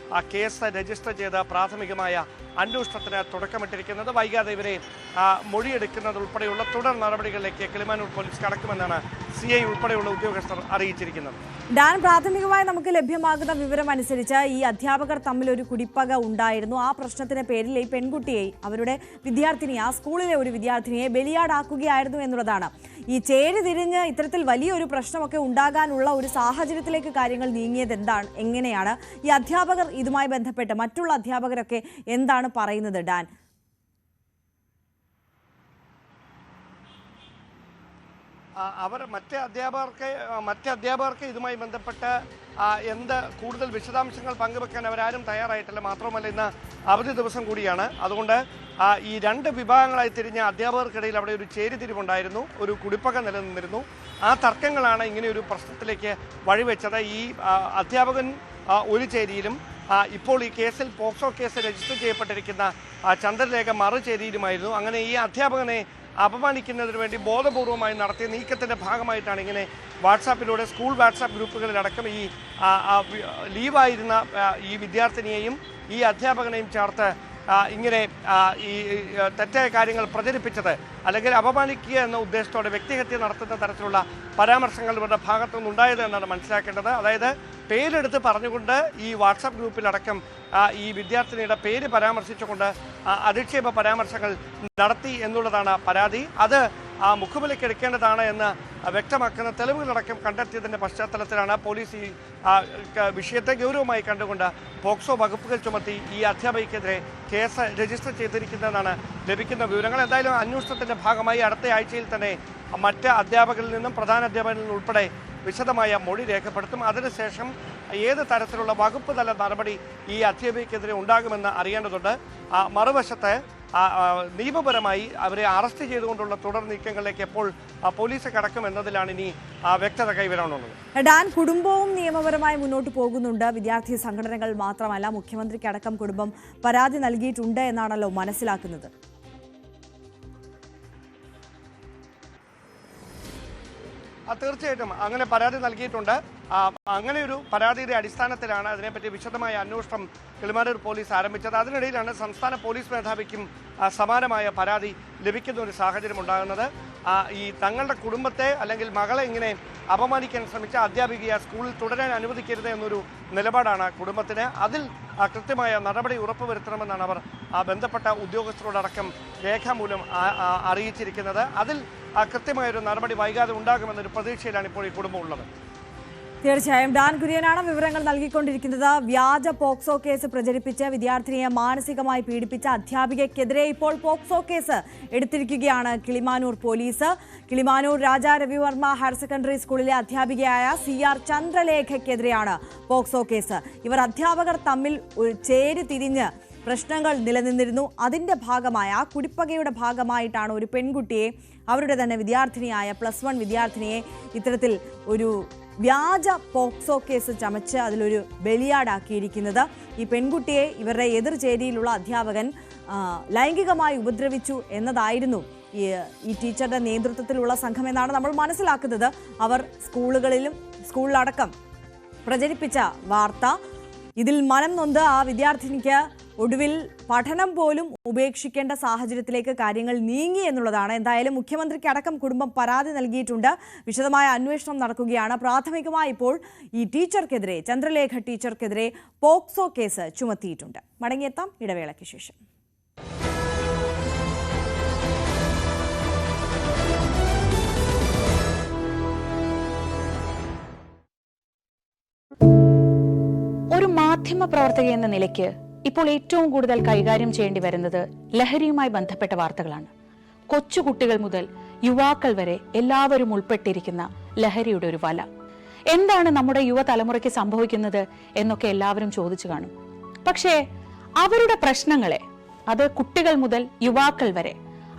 കേസ് രജിസ്റ്റർ ചെയ്ത് പ്രാഥമികമായ അന്വേഷണത്തിന് തുടക്കമിട്ടിരിക്കുന്നത്. വൈകാതെ ഇവരെ മൊഴിയെടുക്കുന്നത് ഉൾപ്പെടെയുള്ള തുടർ നടപടികളിലേക്ക് കിളിമാനൂർ പോലീസ് കടക്കുമെന്നാണ് CI ഉൾപ്പെടെയുള്ള ഉദ്യോഗസ്ഥർ അറിയിച്ചിരിക്കുന്നത്. ഡാൻ, പ്രാഥമികമായി നമുക്ക് ലഭ്യമാകുന്ന വിവരം അനുസരിച്ച് ഈ അധ്യാപകർ തമ്മിൽ ഒരു കുടിപ്പക ഉണ്ടായിരുന്നു. ആ പ്രശ്നത്തിന് പേരിൽ ഈ പെൺകുട്ടിയെ, അവരുടെ വിദ്യാർത്ഥിനിയെ, ആ സ്കൂളിലെ ഒരു വിദ്യാർത്ഥിനിയെ ബലിയാടാക്കുകയായിരുന്നു എന്നുള്ളതാണ്. ഈ ചേരി തിരിഞ്ഞ് ഇത്തരത്തിൽ വലിയൊരു പ്രശ്നമൊക്കെ ഉണ്ടാകാനുള്ള ഒരു സാഹചര്യത്തിലേക്ക് കാര്യങ്ങൾ നീങ്ങിയത് എങ്ങനെയാണ്? ഈ അധ്യാപകർ ഇതുമായി ബന്ധപ്പെട്ട് മറ്റുള്ള അധ്യാപകരൊക്കെ എന്താണ് പറയുന്നത് ഡാൻ? മറ്റ് അധ്യാപകർക്ക് ഇതുമായി ബന്ധപ്പെട്ട് കൂടുതൽ വിശദാംശങ്ങൾ പങ്കുവെക്കാൻ അവരാരും തയ്യാറായിട്ടില്ല. മാത്രമല്ല ഇന്ന് അവധി ദിവസം കൂടിയാണ്. അതുകൊണ്ട് ഈ 2 വിഭാഗങ്ങളായി തിരിഞ്ഞ അധ്യാപകർക്കിടയിൽ അവിടെ ഒരു ചേരിതിരിവുണ്ടായിരുന്നു, ഒരു കുടിപ്പക നിലനിന്നിരുന്നു. ആ തർക്കങ്ങളാണ് ഇങ്ങനെയൊരു പ്രശ്നത്തിലേക്ക് വഴിവെച്ചത്. ഈ അധ്യാപകൻ ഒരു ചേരിയിലും ഇപ്പോൾ ഈ കേസിൽ പോക്സോ കേസ് രജിസ്റ്റർ ചെയ്യപ്പെട്ടിരിക്കുന്ന ചന്ദ്രലേഖ മറുചേരിയിലുമായിരുന്നു. അങ്ങനെ ഈ അധ്യാപകനെ അപമാനിക്കുന്നതിന് വേണ്ടി ബോധപൂർവമായി നടത്തിയ നീക്കത്തിൻ്റെ ഭാഗമായിട്ടാണ് ഇങ്ങനെ വാട്സാപ്പിലൂടെ സ്കൂൾ വാട്സാപ്പ് ഗ്രൂപ്പുകളിലടക്കം ഈ ലീവായിരുന്ന ഈ വിദ്യാർത്ഥിനിയെയും ഈ അധ്യാപകനെയും ചേർത്ത് ഇങ്ങനെ ഈ തെറ്റായ കാര്യങ്ങൾ പ്രചരിപ്പിച്ചത്, അല്ലെങ്കിൽ അപമാനിക്കുക എന്ന ഉദ്ദേശത്തോടെ വ്യക്തിഹത്യ നടത്തുന്ന തരത്തിലുള്ള പരാമർശങ്ങൾ ഇവരുടെ ഭാഗത്തുനിന്നുണ്ടായത് എന്നാണ് മനസ്സിലാക്കേണ്ടത്. അതായത് പേരെടുത്ത് പറഞ്ഞുകൊണ്ട് ഈ വാട്സാപ്പ് ഗ്രൂപ്പിലടക്കം ഈ വിദ്യാർത്ഥിനിയുടെ പേര് പരാമർശിച്ചുകൊണ്ട് അധിക്ഷേപ പരാമർശങ്ങൾ നടത്തി എന്നുള്ളതാണ് പരാതി. അത് മുഖവിലേക്ക് എടുക്കേണ്ടതാണ് എന്ന് വ്യക്തമാക്കുന്ന തെളിവുകളടക്കം കണ്ടെത്തിയതിൻ്റെ പശ്ചാത്തലത്തിലാണ് പോലീസ് ഈ വിഷയത്തെ ഗൗരവമായി കണ്ടുകൊണ്ട് പോക്സോ വകുപ്പുകൾ ചുമത്തി ഈ അധ്യാപികയ്ക്കെതിരെ കേസ് രജിസ്റ്റർ ചെയ്തിരിക്കുന്നതെന്നാണ് ലഭിക്കുന്ന വിവരങ്ങൾ. എന്തായാലും അന്വേഷണത്തിൻ്റെ ഭാഗമായി അടുത്ത ആഴ്ചയിൽ തന്നെ മറ്റ് അധ്യാപകരിൽ നിന്നും പ്രധാന അധ്യാപകരിൽ നിന്നും ഉൾപ്പെടെ വിശദമായ മൊഴി രേഖപ്പെടുത്തും. അതിനുശേഷം ഏത് തരത്തിലുള്ള വകുപ്പ് തല നടപടി ഈ അധ്യാപികയ്ക്കെതിരെ ഉണ്ടാകുമെന്ന് അറിയേണ്ടതുണ്ട്. മറുവശത്ത് നിയമപരമായി അവരെ അറസ്റ്റ് ചെയ്തുകൊണ്ടുള്ള തുടർ നീക്കങ്ങളിലേക്ക് എപ്പോൾ പോലീസ് കടക്കുമെന്നതിലാണ് ഇനി വ്യക്തത കൈവരാനുള്ളത്. ഡാൻ, കുടുംബവും നിയമപരമായി മുന്നോട്ട് പോകുന്നുണ്ട്. വിദ്യാർത്ഥി സംഘടനകൾ മാത്രമല്ല, മുഖ്യമന്ത്രിക്കടക്കം കുടുംബം പരാതി നൽകിയിട്ടുണ്ട് എന്നാണല്ലോ മനസ്സിലാക്കുന്നത്. തീർച്ചയായിട്ടും അങ്ങനെ പരാതി നൽകിയിട്ടുണ്ട്. അങ്ങനെ ഒരു പരാതിയുടെ അടിസ്ഥാനത്തിലാണ് അതിനെപ്പറ്റി വിശദമായ അന്വേഷണം കിളിമാനൂർ പോലീസ് ആരംഭിച്ചത്. അതിനിടയിലാണ് സംസ്ഥാന പോലീസ് മേധാവിക്കും സമാനമായ പരാതി ലഭിക്കുന്ന ഒരു സാഹചര്യം ഉണ്ടാകുന്നത്. ഈ തങ്ങളുടെ കുടുംബത്തെ അല്ലെങ്കിൽ മകളെ ഇങ്ങനെ അപമാനിക്കാൻ ശ്രമിച്ച അധ്യാപികയെ സ്കൂളിൽ തുടരാൻ അനുവദിക്കരുത് എന്നൊരു നിലപാടാണ് കുടുംബത്തിന്. അതിൽ കൃത്യമായ നടപടി ഉറപ്പുവരുത്തണമെന്നാണ് അവർ ബന്ധപ്പെട്ട ഉദ്യോഗസ്ഥരോടക്കം രേഖാമൂലം അറിയിച്ചിരിക്കുന്നത്. അതിൽ കൃത്യമായൊരു നടപടി വൈകാതെ ഉണ്ടാകുമെന്നൊരു പ്രതീക്ഷയിലാണ് ഇപ്പോൾ ഈ കുടുംബം ഉള്ളത്. തീർച്ചയായും ഡാൻ കുര്യനാണ് വിവരങ്ങൾ നൽകിക്കൊണ്ടിരിക്കുന്നത്. വ്യാജ പോക്സോ കേസ് പ്രചരിപ്പിച്ച് വിദ്യാർത്ഥിനിയെ മാനസികമായി പീഡിപ്പിച്ച അധ്യാപികയ്ക്കെതിരെ ഇപ്പോൾ പോക്സോ കേസ് എടുത്തിരിക്കുകയാണ് Kilimanoor police. Kilimanoor Raja Ravi Varma higher secondary സ്കൂളിലെ അധ്യാപികയായ CR ചന്ദ്രലേഖയ്ക്കെതിരെയാണ് പോക്സോ കേസ്. ഇവർ അധ്യാപകർ തമ്മിൽ ചേരി തിരിഞ്ഞ് പ്രശ്നങ്ങൾ നിലനിന്നിരുന്നു. അതിന്റെ ഭാഗമായ ആ കുടിപ്പകയുടെ ഭാഗമായിട്ടാണ് ഒരു പെൺകുട്ടിയെ, അവരുടെ തന്നെ വിദ്യാർത്ഥിനിയായ +1 വിദ്യാർത്ഥിനിയെ ഇത്തരത്തിൽ ഒരു വ്യാജ പോക്സോ കേസ് ചമച്ച് അതിലൊരു ബലിയാടാക്കിയിരിക്കുന്നത്. ഈ പെൺകുട്ടിയെ ഇവരുടെ എതിർചേരിയിലുള്ള അധ്യാപകൻ ലൈംഗികമായി ഉപദ്രവിച്ചു എന്നതായിരുന്നു ഈ ടീച്ചറുടെ നേതൃത്വത്തിലുള്ള സംഘം എന്നാണ് നമ്മൾ മനസ്സിലാക്കുന്നത്. അവർ സ്കൂളിലടക്കം പ്രചരിപ്പിച്ച വാർത്ത. ഇതിൽ മനം നൊന്ത് ആ വിദ്യാർത്ഥിനിക്ക് ഒടുവിൽ പഠനം പോലും ഉപേക്ഷിക്കേണ്ട സാഹചര്യത്തിലേക്ക് കാര്യങ്ങൾ നീങ്ങി എന്നുള്ളതാണ്. എന്തായാലും മുഖ്യമന്ത്രിക്ക് അടക്കം കുടുംബം പരാതി നൽകിയിട്ടുണ്ട്. വിശദമായ അന്വേഷണം നടക്കുകയാണ്. പ്രാഥമികമായി ഇപ്പോൾ ഈ ടീച്ചർക്കെതിരെ, ചന്ദ്രലേഖ ടീച്ചർക്കെതിരെ പോക്സോ കേസ് ചുമത്തിയിട്ടുണ്ട്. മടങ്ങിയെത്താം ഇടവേളയ്ക്ക് ശേഷം. ഒരു മാധ്യമ പ്രവർത്തക എന്ന നിലയ്ക്ക് ഇപ്പോൾ ഏറ്റവും കൂടുതൽ കൈകാര്യം ചെയ്യേണ്ടി വരുന്നത് ലഹരിയുമായി ബന്ധപ്പെട്ട വാർത്തകളാണ്. കൊച്ചുകുട്ടികൾ മുതൽ യുവാക്കൾ വരെ എല്ലാവരും ഉൾപ്പെട്ടിരിക്കുന്ന ലഹരിയുടെ ഒരു വല. എന്താണ് നമ്മുടെ യുവതലമുറയ്ക്ക് സംഭവിക്കുന്നത് എന്നൊക്കെ എല്ലാവരും ചോദിച്ചു കാണും. പക്ഷേ അവരുടെ പ്രശ്നങ്ങളെ, അത് കുട്ടികൾ മുതൽ യുവാക്കൾ വരെ,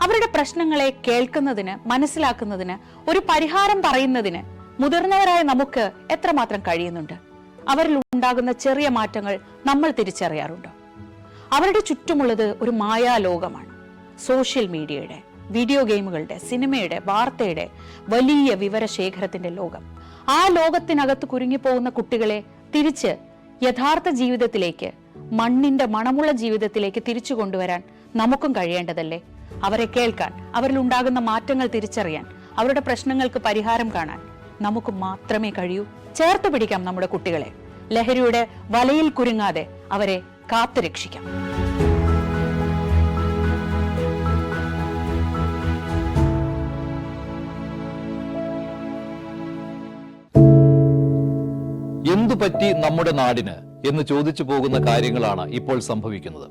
അവരുടെ പ്രശ്നങ്ങളെ കേൾക്കുന്നതിന്, മനസ്സിലാക്കുന്നതിന്, ഒരു പരിഹാരം പറയുന്നതിന് മുതിർന്നവരായ നമുക്ക് എത്രമാത്രം കഴിയുന്നുണ്ട്? അവരിൽ ഉണ്ടാകുന്ന ചെറിയ മാറ്റങ്ങൾ നമ്മൾ തിരിച്ചറിയാറുണ്ടോ? അവരുടെ ചുറ്റുമുള്ളത് ഒരു മായാലോകമാണ്. സോഷ്യൽ മീഡിയയുടെ, വീഡിയോ ഗെയിമുകളുടെ, സിനിമയുടെ, വാർത്തയുടെ വലിയ വിവരശേഖരത്തിന്റെ ലോകം. ആ ലോകത്തിനകത്ത് കുരുങ്ങിപ്പോകുന്ന കുട്ടികളെ തിരിച്ച് യഥാർത്ഥ ജീവിതത്തിലേക്ക്, മണ്ണിന്റെ മണമുള്ള ജീവിതത്തിലേക്ക് തിരിച്ചു കൊണ്ടുവരാൻ നമുക്കും കഴിയേണ്ടതല്ലേ? അവരെ കേൾക്കാൻ, അവരിൽ ഉണ്ടാകുന്ന മാറ്റങ്ങൾ തിരിച്ചറിയാൻ, അവരുടെ പ്രശ്നങ്ങൾക്ക് പരിഹാരം കാണാൻ നമുക്ക് മാത്രമേ കഴിയൂ. ചേർത്ത് പിടിക്കാം നമ്മുടെ കുട്ടികളെ. ലഹരിയുടെ വലയിൽ കുരുങ്ങാതെ അവരെ കാത്തു രക്ഷിക്കാം. എന്തുപറ്റി നമ്മുടെ നാടിന് എന്ന് ചോദിച്ചു പോകുന്ന കാര്യങ്ങളാണ് ഇപ്പോൾ സംഭവിക്കുന്നത്.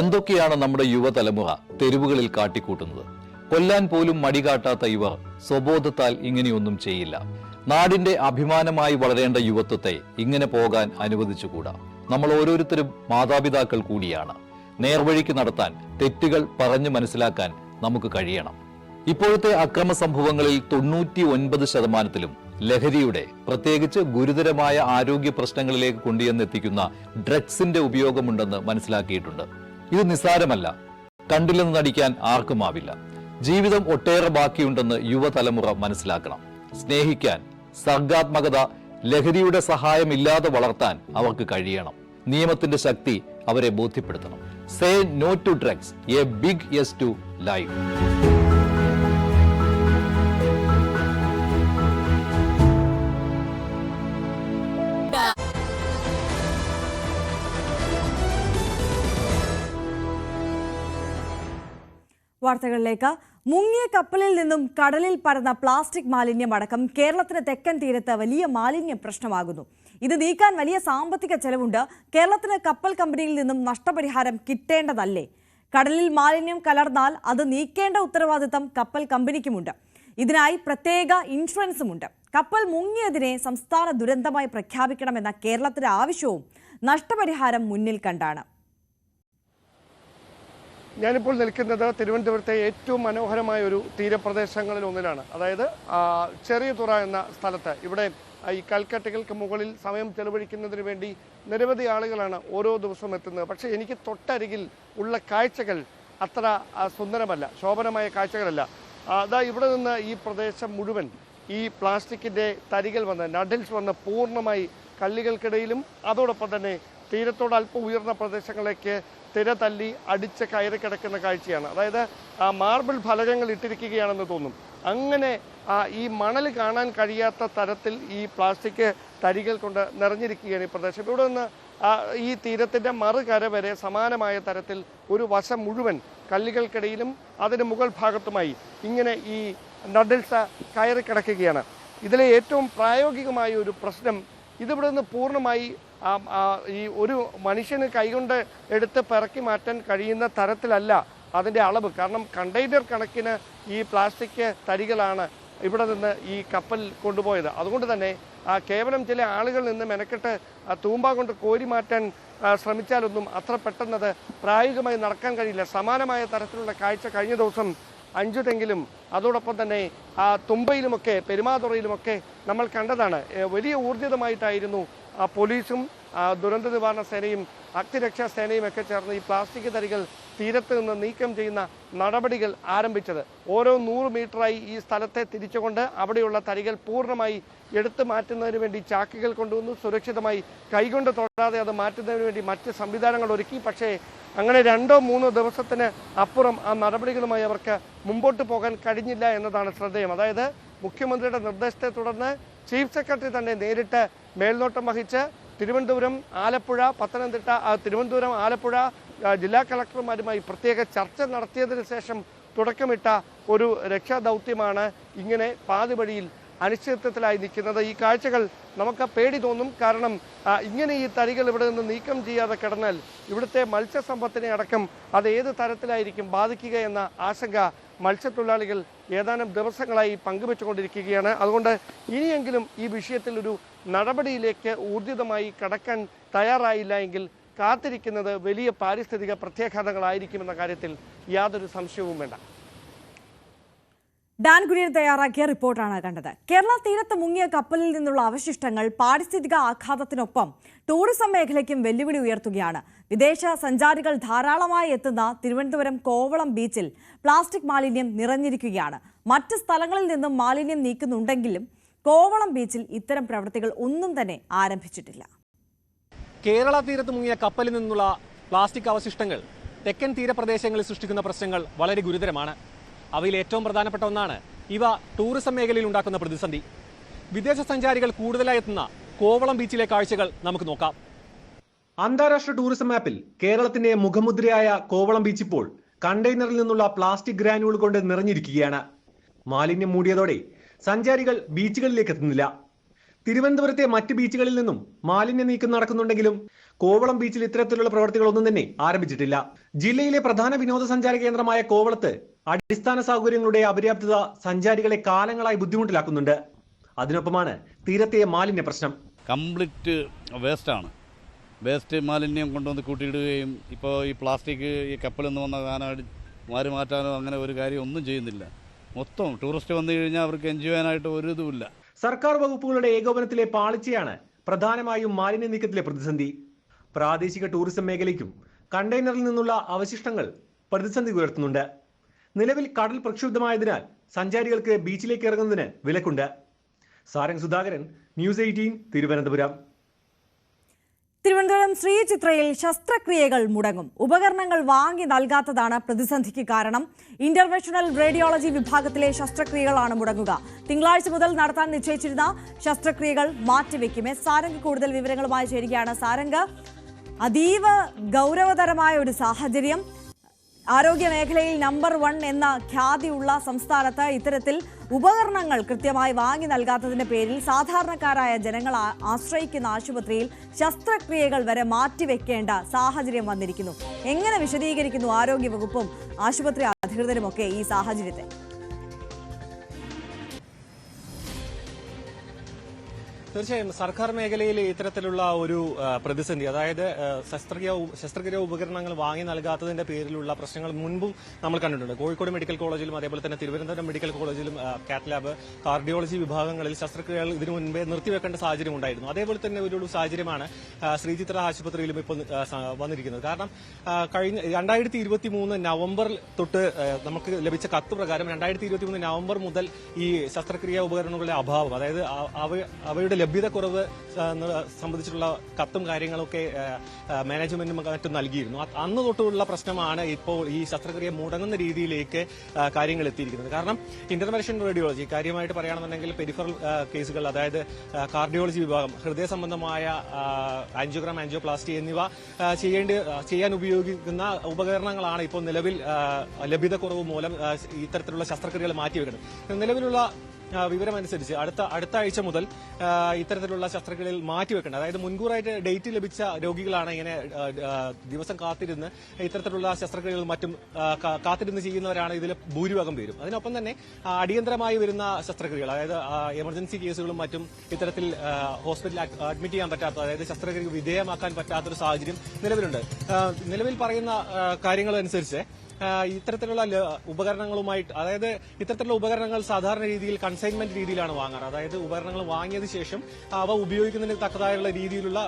എന്തൊക്കെയാണ് നമ്മുടെ യുവതലമുറ തെരുവുകളിൽ കാട്ടിക്കൂട്ടുന്നത്? കൊല്ലാൻ പോലും മടികാട്ടാത്ത ഇവർ സ്വബോധത്താൽ ഇങ്ങനെയൊന്നും ചെയ്യില്ല. നാടിന്റെ അഭിമാനമായി വളരേണ്ട യുവത്വത്തെ ഇങ്ങനെ പോകാൻ അനുവദിച്ചുകൂടാ. നമ്മൾ ഓരോരുത്തരും മാതാപിതാക്കൾ കൂടിയാണ്. നേർവഴിക്ക് നടത്താൻ, തെറ്റുകൾ പറഞ്ഞു മനസ്സിലാക്കാൻ നമുക്ക് കഴിയണം. ഇപ്പോഴത്തെ അക്രമ സംഭവങ്ങളിൽ 99% ലഹരിയുടെ, പ്രത്യേകിച്ച് ഗുരുതരമായ ആരോഗ്യ പ്രശ്നങ്ങളിലേക്ക് കൊണ്ടുവന്നെത്തിക്കുന്ന ഡ്രഗ്സിന്റെ ഉപയോഗമുണ്ടെന്ന് മനസ്സിലാക്കിയിട്ടുണ്ട്. ഇത് നിസ്സാരമല്ല. കണ്ടില്ലെന്ന് നടിക്കാൻ ആർക്കുമാവില്ല. ജീവിതം ഒട്ടേറെ ബാക്കിയുണ്ടെന്ന് യുവതലമുറ മനസ്സിലാക്കണം. സ്നേഹിക്കാൻ, സർഗാത്മകത, ലഹരിയുടെ സഹായമില്ലാതെ വളർത്താൻ അവർക്ക് കഴിയണം. നിയമത്തിന്റെ ശക്തി അവരെ ബോധ്യപ്പെടുത്തണം. Say no to drugs, a big yes to life. വാർത്തകളിലേക്ക്. മുങ്ങിയ കപ്പലിൽ നിന്നും കടലിൽ പരന്ന പ്ലാസ്റ്റിക് മാലിന്യം അടക്കം കേരളത്തിന് തെക്കൻ തീരത്ത് വലിയ മാലിന്യ പ്രശ്നമാകുന്നു. ഇത് നീക്കാൻ വലിയ സാമ്പത്തിക ചെലവുണ്ട്. കേരളത്തിന് കപ്പൽ കമ്പനിയിൽ നിന്നും നഷ്ടപരിഹാരം കിട്ടേണ്ടതല്ലേ? കടലിൽ മാലിന്യം കലർന്നാൽ അത് നീക്കേണ്ട ഉത്തരവാദിത്തം കപ്പൽ കമ്പനിക്കുമുണ്ട്. ഇതിനായി പ്രത്യേക ഇൻഷുറൻസുമുണ്ട്. കപ്പൽ മുങ്ങിയതിനെ സംസ്ഥാന ദുരന്തമായി പ്രഖ്യാപിക്കണമെന്ന കേരളത്തിന്റെ ആവശ്യവും നഷ്ടപരിഹാരം മുന്നിൽ കണ്ടാണ്. ഞാനിപ്പോൾ നിൽക്കുന്നത് തിരുവനന്തപുരത്തെ ഏറ്റവും മനോഹരമായ ഒരു തീരപ്രദേശങ്ങളിൽ ഒന്നിലാണ്. അതായത് ചെറിയതുറ എന്ന സ്ഥലത്ത്. ഇവിടെ ഈ കൽക്കട്ടകൾക്ക് മുകളിൽ സമയം ചെലവഴിക്കുന്നതിന് വേണ്ടി നിരവധി ആളുകളാണ് ഓരോ ദിവസവും എത്തുന്നത്. പക്ഷേ എനിക്ക് തൊട്ടരികിൽ ഉള്ള കാഴ്ചകൾ അത്ര സുന്ദരമല്ല, ശോഭനമായ കാഴ്ചകളല്ല. അതാ ഇവിടെ നിന്ന് ഈ പ്രദേശം മുഴുവൻ ഈ പ്ലാസ്റ്റിക്കിൻ്റെ തരികൾ വന്ന് നഡിൽസ് വന്ന് പൂർണ്ണമായി കല്ലുകൾക്കിടയിലും അതോടൊപ്പം തന്നെ തീരത്തോട് അല്പം ഉയർന്ന പ്രദേശങ്ങളിലേക്ക് തിര തല്ലി അടിച്ച് കയറി കിടക്കുന്ന കാഴ്ചയാണ്. അതായത് മാർബിൾ ഫലകങ്ങൾ ഇട്ടിരിക്കുകയാണെന്ന് തോന്നും. അങ്ങനെ ഈ മണൽ കാണാൻ കഴിയാത്ത തരത്തിൽ ഈ പ്ലാസ്റ്റിക് തരികൾ കൊണ്ട് നിറഞ്ഞിരിക്കുകയാണ് ഈ പ്രദേശം. ഇവിടെ നിന്ന് ഈ തീരത്തിൻ്റെ മറുകര വരെ സമാനമായ തരത്തിൽ ഒരു വശം മുഴുവൻ കല്ലുകൾക്കിടയിലും അതിന് മുകൾ ഭാഗത്തുമായി ഇങ്ങനെ ഈ നഡിൽസ് കയറി കിടക്കുകയാണ്. ഇതിലെ ഏറ്റവും പ്രായോഗികമായ ഒരു പ്രശ്നം, ഇതിവിടെ നിന്ന് പൂർണ്ണമായി ഈ ഒരു മനുഷ്യന് കൈകൊണ്ട് എടുത്ത് പിറക്കി മാറ്റാൻ കഴിയുന്ന തരത്തിലല്ല അതിൻ്റെ അളവ്. കാരണം കണ്ടെയ്നർ കണക്കിന് ഈ പ്ലാസ്റ്റിക് തരികളാണ് ഇവിടെ നിന്ന് ഈ കപ്പൽ കൊണ്ടുപോയത്. അതുകൊണ്ട് തന്നെ കേവലം ചില ആളുകൾ നിന്ന് മെനക്കെട്ട് തൂമ്പ കൊണ്ട് കോരി മാറ്റാൻ ശ്രമിച്ചാലൊന്നും അത്ര പെട്ടെന്നത് പ്രായോഗികമായി നടക്കാൻ കഴിയില്ല. സമാനമായ തരത്തിലുള്ള കാഴ്ച കഴിഞ്ഞ ദിവസം അഞ്ചുതെങ്കിലും അതോടൊപ്പം തന്നെ തുമ്പയിലുമൊക്കെ പെരുമാതുറയിലുമൊക്കെ നമ്മൾ കണ്ടതാണ്. വലിയ ഊർജിതമായിട്ടായിരുന്നു പോലീസും ദുരന്ത നിവാരണ സേനയും അഗ്നിരക്ഷാ സേനയും ഒക്കെ ചേർന്ന് ഈ പ്ലാസ്റ്റിക് തരികൾ തീരത്ത് നിന്ന് നീക്കം ചെയ്യുന്ന നടപടികൾ ആരംഭിച്ചത്. ഓരോ 100 മീറ്ററായി ഈ സ്ഥലത്തെ തിരിച്ചുകൊണ്ട് അവിടെയുള്ള തരികൾ പൂർണ്ണമായി എടുത്തു മാറ്റുന്നതിന് വേണ്ടി ചാക്കുകൾ കൊണ്ടുവന്നു. സുരക്ഷിതമായി കൈകൊണ്ട് തൊടാതെ അത് മാറ്റുന്നതിന് വേണ്ടി മറ്റ് സംവിധാനങ്ങൾ ഒരുക്കി. പക്ഷേ അങ്ങനെ 2-3 ദിവസത്തിന് അപ്പുറം ആ നടപടികളുമായി അവർക്ക് മുമ്പോട്ട് പോകാൻ കഴിഞ്ഞില്ല എന്നതാണ് ശ്രദ്ധേയം. അതായത് മുഖ്യമന്ത്രിയുടെ നിർദ്ദേശത്തെ തുടർന്ന് ചീഫ് സെക്രട്ടറി തന്നെ നേരിട്ട് മേൽനോട്ടം വഹിച്ച് തിരുവനന്തപുരം, ആലപ്പുഴ, പത്തനംതിട്ട, തിരുവനന്തപുരം, ആലപ്പുഴ ജില്ലാ കളക്ടർമാരുമായി പ്രത്യേക ചർച്ച നടത്തിയതിനു ശേഷം തുടക്കമിട്ട ഒരു രക്ഷാദൗത്യമാണ് ഇങ്ങനെ പാതിവഴിയിൽ അനിശ്ചിതത്വത്തിലായി നിൽക്കുന്നത്. ഈ കാഴ്ചകൾ നമുക്ക് പേടി തോന്നും. കാരണം ഇങ്ങനെ ഈ തരികൾ ഇവിടെ നിന്ന് നീക്കം ചെയ്യാതെ കിടന്നാൽ ഇവിടുത്തെ മത്സ്യസമ്പത്തിനെ അടക്കം അത് ഏത് തരത്തിലായിരിക്കും ബാധിക്കുക എന്ന ആശങ്ക മത്സ്യത്തൊഴിലാളികൾ ഏതാനും ദിവസങ്ങളായി പങ്കുവെച്ചുകൊണ്ടിരിക്കുകയാണ്. അതുകൊണ്ട് ഇനിയെങ്കിലും ഈ വിഷയത്തിൽ ഒരു നടപടിയിലേക്ക് ഊർജിതമായി കടക്കാൻ തയ്യാറായില്ല എങ്കിൽ കാത്തിരിക്കുന്നത് വലിയ പാരിസ്ഥിതിക പ്രത്യാഘാതങ്ങളായിരിക്കുമെന്ന കാര്യത്തിൽ യാതൊരു സംശയവും വേണ്ട. ഡാൻ കുര്യൻ തയ്യാറാക്കിയ റിപ്പോർട്ടാണ് കണ്ടത്. കേരള തീരത്ത് മുങ്ങിയ കപ്പലിൽ നിന്നുള്ള അവശിഷ്ടങ്ങൾ പാരിസ്ഥിതിക ആഘാതത്തിനൊപ്പം ടൂറിസം മേഖലയ്ക്കും വെല്ലുവിളി ഉയർത്തുകയാണ്. വിദേശ സഞ്ചാരികൾ ധാരാളമായി എത്തുന്ന തിരുവനന്തപുരം കോവളം ബീച്ചിൽ പ്ലാസ്റ്റിക് മാലിന്യം നിറഞ്ഞിരിക്കുകയാണ്. മറ്റ് സ്ഥലങ്ങളിൽ നിന്നും മാലിന്യം നീക്കുന്നുണ്ടെങ്കിലും കോവളം ബീച്ചിൽ ഇത്തരം പ്രവൃത്തികൾ ഒന്നും തന്നെ ആരംഭിച്ചിട്ടില്ല. കേരള തീരത്ത് മുങ്ങിയ കപ്പലിൽ നിന്നുള്ള പ്ലാസ്റ്റിക് അവശിഷ്ടങ്ങൾ തെക്കൻ തീരപ്രദേശങ്ങളിൽ സൃഷ്ടിക്കുന്ന പ്രശ്നങ്ങൾ വളരെ ഗുരുതരമാണ്. അവയിൽ ഏറ്റവും പ്രധാനപ്പെട്ട ഒന്നാണ് ഇവ ടൂറിസം മേഖലയിൽ ഉണ്ടാക്കുന്ന പ്രതിസന്ധി. വിദേശ സഞ്ചാരികൾ കൂടുതലായി എത്തുന്ന കോവളം ബീച്ചിലെ കാഴ്ചകൾ നമുക്ക് നോക്കാം. അന്താരാഷ്ട്ര ടൂറിസം മാപ്പിൽ കേരളത്തിന്റെ മുഖമുദ്രയായ കോവളം ബീച്ച് ഇപ്പോൾ കണ്ടെയ്നറിൽ നിന്നുള്ള പ്ലാസ്റ്റിക് ഗ്രാനുകൾ കൊണ്ട് നിറഞ്ഞിരിക്കുകയാണ്. മാലിന്യം മൂടിയതോടെ സഞ്ചാരികൾ ബീച്ചുകളിലേക്ക് എത്തുന്നില്ല. തിരുവനന്തപുരത്തെ മറ്റ് ബീച്ചുകളിൽ നിന്നും മാലിന്യ നീക്കം നടക്കുന്നുണ്ടെങ്കിലും കോവളം ബീച്ചിൽ ഇത്തരത്തിലുള്ള പ്രവർത്തികളൊന്നും തന്നെ ആരംഭിച്ചിട്ടില്ല. ജില്ലയിലെ പ്രധാന വിനോദസഞ്ചാര കേന്ദ്രമായ കോവളത്ത് അടിസ്ഥാന സൗകര്യങ്ങളുടെ അപര്യാപ്തത സഞ്ചാരികളെ കാലങ്ങളായി ബുദ്ധിമുട്ടിലാക്കുന്നുണ്ട്. അതിനൊപ്പമാണ് തീരത്തെ മാലിന്യ പ്രശ്നം. കംപ്ലീറ്റ് വേസ്റ്റാണ്. വേസ്റ്റ് മാലിന്യം കൊണ്ടുവന്ന് കൂട്ടിയിടുകയും ഇപ്പോൾ ഈ പ്ലാസ്റ്റിക് ഈ കപ്പലിൽ നിന്ന് വന്ന സാധനം മാറി മാറ്റാനോ അങ്ങനെ ഒരു കാര്യം ഒന്നും ചെയ്യുന്നില്ല. മൊത്തം ടൂറിസ്റ്റ് വന്നു കഴിഞ്ഞാൽ അവർക്ക് എൻജോയ് ചെയ്യാനായിട്ട് ഒരു ഇതുമില്ല. സർക്കാർ വകുപ്പുകളുടെ ഏകോപനത്തിലെ പാളിച്ചയാണ് പ്രധാനമായും മാലിന്യ നീക്കത്തിലെ പ്രതിസന്ധി. പ്രാദേശിക ടൂറിസം മേഖലയ്ക്കും കണ്ടെയ്നറിൽ നിന്നുള്ള അവശിഷ്ടങ്ങൾ പ്രതിസന്ധി ഉയർത്തുന്നുണ്ട്. നിലവിൽ കടൽ പ്രക്ഷുബ്ധമായതിനാൽ സഞ്ചാരികൾക്ക് ബീച്ചിലേക്ക് ഇറങ്ങുന്നതിന് വിലക്കുണ്ട്. സാരംഗ് സുധാകരൻ, ന്യൂസ് 18, തിരുവനന്തപുരം. തിരുവനന്തപുരം ശ്രീചിത്രയിൽ ശസ്ത്രക്രിയകൾ മുടങ്ങും. ഉപകരണങ്ങൾ വാങ്ങി നൽകാത്തതാണ് പ്രതിസന്ധിക്ക് കാരണം. ഇന്റർവെൻഷണൽ റേഡിയോളജി വിഭാഗത്തിലെ ശസ്ത്രക്രിയകളാണ് മുടങ്ങുക. തിങ്കളാഴ്ച മുതൽ നടത്താൻ നിശ്ചയിച്ചിരുന്ന ശസ്ത്രക്രിയകൾ മാറ്റിവെക്കും. സാരംഗ് കൂടുതൽ വിവരങ്ങളുമായി ചേരുകയാണ്. സാരംഗ്, അതീവ ഗൗരവതരമായ ഒരു സാഹചര്യം. ആരോഗ്യ മേഖലയിൽ നമ്പർ 1 എന്ന ഖ്യാതിയുള്ള സംസ്ഥാനത്ത് ഇത്തരത്തിൽ ഉപകരണങ്ങൾ കൃത്യമായി വാങ്ങി നൽകാത്തതിന്റെ പേരിൽ സാധാരണക്കാരായ ജനങ്ങൾ ആശ്രയിക്കുന്ന ആശുപത്രിയിൽ ശസ്ത്രക്രിയകൾ വരെ മാറ്റിവെക്കേണ്ട സാഹചര്യം വന്നിരിക്കുന്നു. എങ്ങനെ വിശദീകരിക്കുന്നു ആരോഗ്യവകുപ്പും ആശുപത്രി അധികൃതരുമൊക്കെ ഈ സാഹചര്യത്തെ? തീർച്ചയായും സർക്കാർ മേഖലയിൽ ഇത്തരത്തിലുള്ള ഒരു പ്രതിസന്ധി, അതായത് ശസ്ത്രക്രിയ ഉപകരണങ്ങൾ വാങ്ങി നൽകാത്തതിന്റെ പേരിലുള്ള പ്രശ്നങ്ങൾ മുൻപും നമ്മൾ കണ്ടിട്ടുണ്ട്. കോഴിക്കോട് മെഡിക്കൽ കോളേജിലും അതേപോലെ തന്നെ തിരുവനന്തപുരം മെഡിക്കൽ കോളേജിലും കാത്ത് ലാബ്, കാർഡിയോളജി വിഭാഗങ്ങളിൽ ശസ്ത്രക്രിയകൾ ഇതിനു മുൻപേ നിർത്തിവെക്കേണ്ട സാഹചര്യം ഉണ്ടായിരുന്നു. അതേപോലെ തന്നെ ഒരു സാഹചര്യമാണ് ശ്രീചിത്ര ആശുപത്രിയിലും ഇപ്പോൾ വന്നിരിക്കുന്നത്. കാരണം കഴിഞ്ഞ 2023 നവംബർ തൊട്ട് നമുക്ക് ലഭിച്ച കത്ത് പ്രകാരം 2023 നവംബർ മുതൽ ഈ ശസ്ത്രക്രിയാ ഉപകരണങ്ങളുടെ അഭാവം, അതായത് അവയുടെ ലഭ്യതക്കുറവ് സംബന്ധിച്ചിട്ടുള്ള കത്തും കാര്യങ്ങളൊക്കെ മാനേജ്മെന്റും മറ്റും നൽകിയിരുന്നു. അന്ന് തൊട്ടുള്ള പ്രശ്നമാണ് ഇപ്പോൾ ഈ ശസ്ത്രക്രിയ മുടങ്ങുന്ന രീതിയിലേക്ക് കാര്യങ്ങൾ എത്തിയിരിക്കുന്നത്. കാരണം ഇന്റർവെൻഷൻ റേഡിയോളജി, കാര്യമായിട്ട് പറയുകയാണെന്നുണ്ടെങ്കിൽ പെരിഫറൽ കേസുകൾ, അതായത് കാർഡിയോളജി വിഭാഗം, ഹൃദയ സംബന്ധമായ ആൻജിയോഗ്രാം, ആൻജിയോപ്ലാസ്റ്റി എന്നിവ ചെയ്യാൻ ഉപയോഗിക്കുന്ന ഉപകരണങ്ങളാണ് ഇപ്പോൾ നിലവിൽ ലഭ്യതക്കുറവ് മൂലം ഇത്തരത്തിലുള്ള ശസ്ത്രക്രിയകൾ മാറ്റിവെക്കുന്നത്. നിലവിലുള്ള വിവരമനുസരിച്ച് അടുത്ത ആഴ്ച മുതൽ ഇത്തരത്തിലുള്ള ശസ്ത്രക്രിയകൾ മാറ്റിവെക്കേണ്ടത്, അതായത് മുൻകൂറായിട്ട് ഡേറ്റ് ലഭിച്ച രോഗികളാണ് ഇങ്ങനെ ദിവസം കാത്തിരുന്ന് ഇത്തരത്തിലുള്ള ശസ്ത്രക്രിയകൾ മറ്റും കാത്തിരുന്ന് ചെയ്യുന്നവരാണ് ഇതിൽ ഭൂരിഭാഗം പേരും. അതിനൊപ്പം തന്നെ അടിയന്തരമായി വരുന്ന ശസ്ത്രക്രിയകൾ, അതായത് എമർജൻസി കേസുകളും മറ്റും ഇത്തരത്തിൽ ഹോസ്പിറ്റലിൽ അഡ്മിറ്റ് ചെയ്യാൻ പറ്റാത്ത, അതായത് ശസ്ത്രക്രിയക്ക് വിധേയമാക്കാൻ പറ്റാത്തൊരു സാഹചര്യം നിലവിലുണ്ട്. നിലവിൽ പറയുന്ന കാര്യങ്ങൾ അനുസരിച്ച് ഇത്തരത്തിലുള്ള ഉപകരണങ്ങളുമായിട്ട്, അതായത് ഇത്തരത്തിലുള്ള ഉപകരണങ്ങൾ സാധാരണ രീതിയിൽ കൺസൈൻമെന്റ് രീതിയിലാണ് വാങ്ങാറ്. അതായത് ഉപകരണങ്ങൾ വാങ്ങിയതിനു ശേഷം അവ ഉപയോഗിക്കുന്നതിന് തക്കതായുള്ള രീതിയിലുള്ള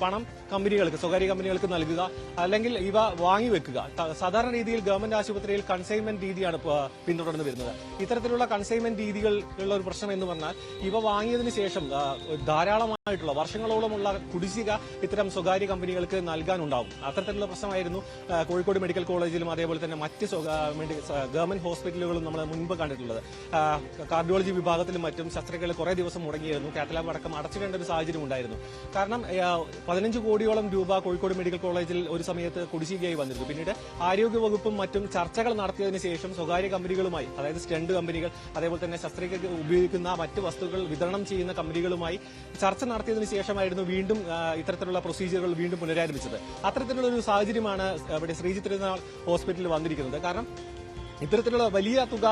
പണം കമ്പനികൾക്ക്, സ്വകാര്യ കമ്പനികൾക്ക് നൽകുക, അല്ലെങ്കിൽ ഇവ വാങ്ങിവെക്കുക. സാധാരണ രീതിയിൽ ഗവൺമെന്റ് ആശുപത്രിയിൽ കൺസൈൻമെന്റ് രീതിയാണ് പിന്തുടർന്നു വരുന്നത്. ഇത്തരത്തിലുള്ള കൺസൈൻമെന്റ് രീതികളുള്ള ഒരു പ്രശ്നം എന്ന് പറഞ്ഞാൽ ഇവ വാങ്ങിയതിനു ശേഷം ധാരാളമായിട്ടുള്ള വർഷങ്ങളോളമുള്ള കുടിശ്ശിക ഇത്തരം സ്വകാര്യ കമ്പനികൾക്ക് നൽകാനുണ്ടാവും. അത്തരത്തിലുള്ള പ്രശ്നമായിരുന്നു കോഴിക്കോട് മെഡിക്കൽ കോളേജിലും അതേപോലെ തന്നെ മറ്റ് ഗവൺമെന്റ് ഹോസ്പിറ്റലുകളും നമ്മൾ മുൻപ് കണ്ടിട്ടുള്ളത്. കാർഡിയോളജി വിഭാഗത്തിലും മറ്റും ശസ്ത്രക്രിയകൾ കുറേ ദിവസം മുടങ്ങിയിരുന്നു. കാത്ത് ലാബ് അടക്കം അടച്ചിടേണ്ട ഒരു സാഹചര്യം ഉണ്ടായിരുന്നു. കാരണം 15 കോടിയോളം രൂപ കോഴിക്കോട് മെഡിക്കൽ കോളേജിൽ ഒരു സമയത്ത് കുടിശ്ശികയായി വന്നിരുന്നു. പിന്നീട് ആരോഗ്യവകുപ്പും മറ്റും ചർച്ചകൾ നടത്തിയതിനു ശേഷം സ്വകാര്യ കമ്പനികളുമായി, അതായത് സ്റ്റെന്റ് കമ്പനികൾ, അതേപോലെ തന്നെ ശസ്ത്രക്രിയക്ക് ഉപയോഗിക്കുന്ന മറ്റ് വസ്തുക്കൾ വിതരണം ചെയ്യുന്ന കമ്പനികളുമായി ചർച്ച നടത്തിയതിനു ശേഷമായിരുന്നു വീണ്ടും ഇത്തരത്തിലുള്ള പ്രൊസീജിയറുകൾ വീണ്ടും പുനരാരംഭിച്ചത്. അത്തരത്തിലുള്ള ഒരു സാഹചര്യമാണ് ഇവിടെ ശ്രീചിത്ര ഹോസ്പിറ്റലിൽ വന്നിരിക്കുന്നത്. കാരണം ഇത്തരത്തിലുള്ള വലിയ തുക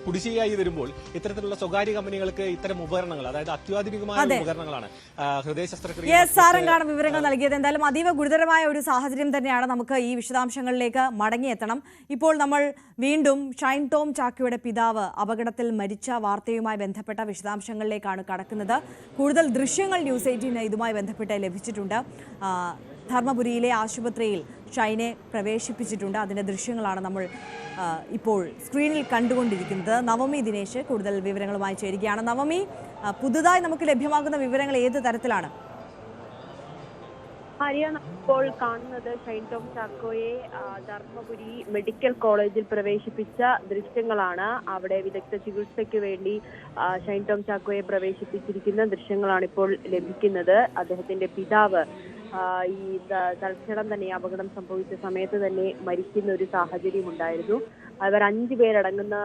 കുടിശ്ശികയായി വരുമ്പോൾ ഇത്തരത്തിലുള്ള സ്വകാര്യ കമ്പനികൾക്ക് ഇത്തരം ഉപകരണങ്ങൾ, അതായത് അത്യാധുനികമായ ഉപകരണങ്ങളാണ് ഹൃദയ ശസ്ത്രക്രിയ. സാറങ്കാണ് വിവരങ്ങൾ നൽകിയത്. എന്തായാലും അതീവ ഗുരുതരമായ ഒരു സാഹചര്യം തന്നെയാണ്. നമുക്ക് ഈ വിശദാംശങ്ങളിലേക്ക് മടങ്ങിയെത്തണം. ഇപ്പോൾ നമ്മൾ വീണ്ടും ഷൈൻ ടോം ചാക്കോയുടെ പിതാവ് അപകടത്തിൽ മരിച്ച വാർത്തയുമായി ബന്ധപ്പെട്ട വിശദാംശങ്ങളിലേക്കാണ് കടക്കുന്നത്. കൂടുതൽ ദൃശ്യങ്ങൾ ന്യൂസ് 18 ഇതുമായി ബന്ധപ്പെട്ട് ലഭിച്ചിട്ടുണ്ട്. ധർമ്മപുരിയിലെ ആശുപത്രിയിൽ ഷൈനെ പ്രവേശിപ്പിച്ചിട്ടുണ്ട്. അതിന്റെ ദൃശ്യങ്ങളാണ് നമ്മൾ ഇപ്പോൾ സ്ക്രീനിൽ കണ്ടുകൊണ്ടിരിക്കുന്നത്. നവമി ദിനേശ് കൂടുതൽ വിവരങ്ങളുമായി ചേരുകയാണ്. നവമി, പുതുതായി നമുക്ക് ലഭ്യമാകുന്ന വിവരങ്ങൾ ഏത് തരത്തിലാണ്? ഹരിയാണ് ഇപ്പോൾ കാണുന്നത് ഷൈൻ ടോം ചാക്കോയെ ധർമ്മപുരി മെഡിക്കൽ കോളേജിൽ പ്രവേശിപ്പിച്ച ദൃശ്യങ്ങളാണ്. അവിടെ വിദഗ്ധ ചികിത്സയ്ക്ക് വേണ്ടി ഷൈൻ ടോം ചാക്കോയെ പ്രവേശിപ്പിച്ചിരിക്കുന്ന ദൃശ്യങ്ങളാണ് ഇപ്പോൾ ലഭിക്കുന്നത്. അദ്ദേഹത്തിന്റെ പിതാവ് ഈ തൽക്ഷണം തന്നെ അപകടം സംഭവിച്ച സമയത്ത് തന്നെ മരിക്കുന്ന ഒരു സാഹചര്യം ഉണ്ടായിരുന്നു. അവർ 5 പേരടങ്ങുന്ന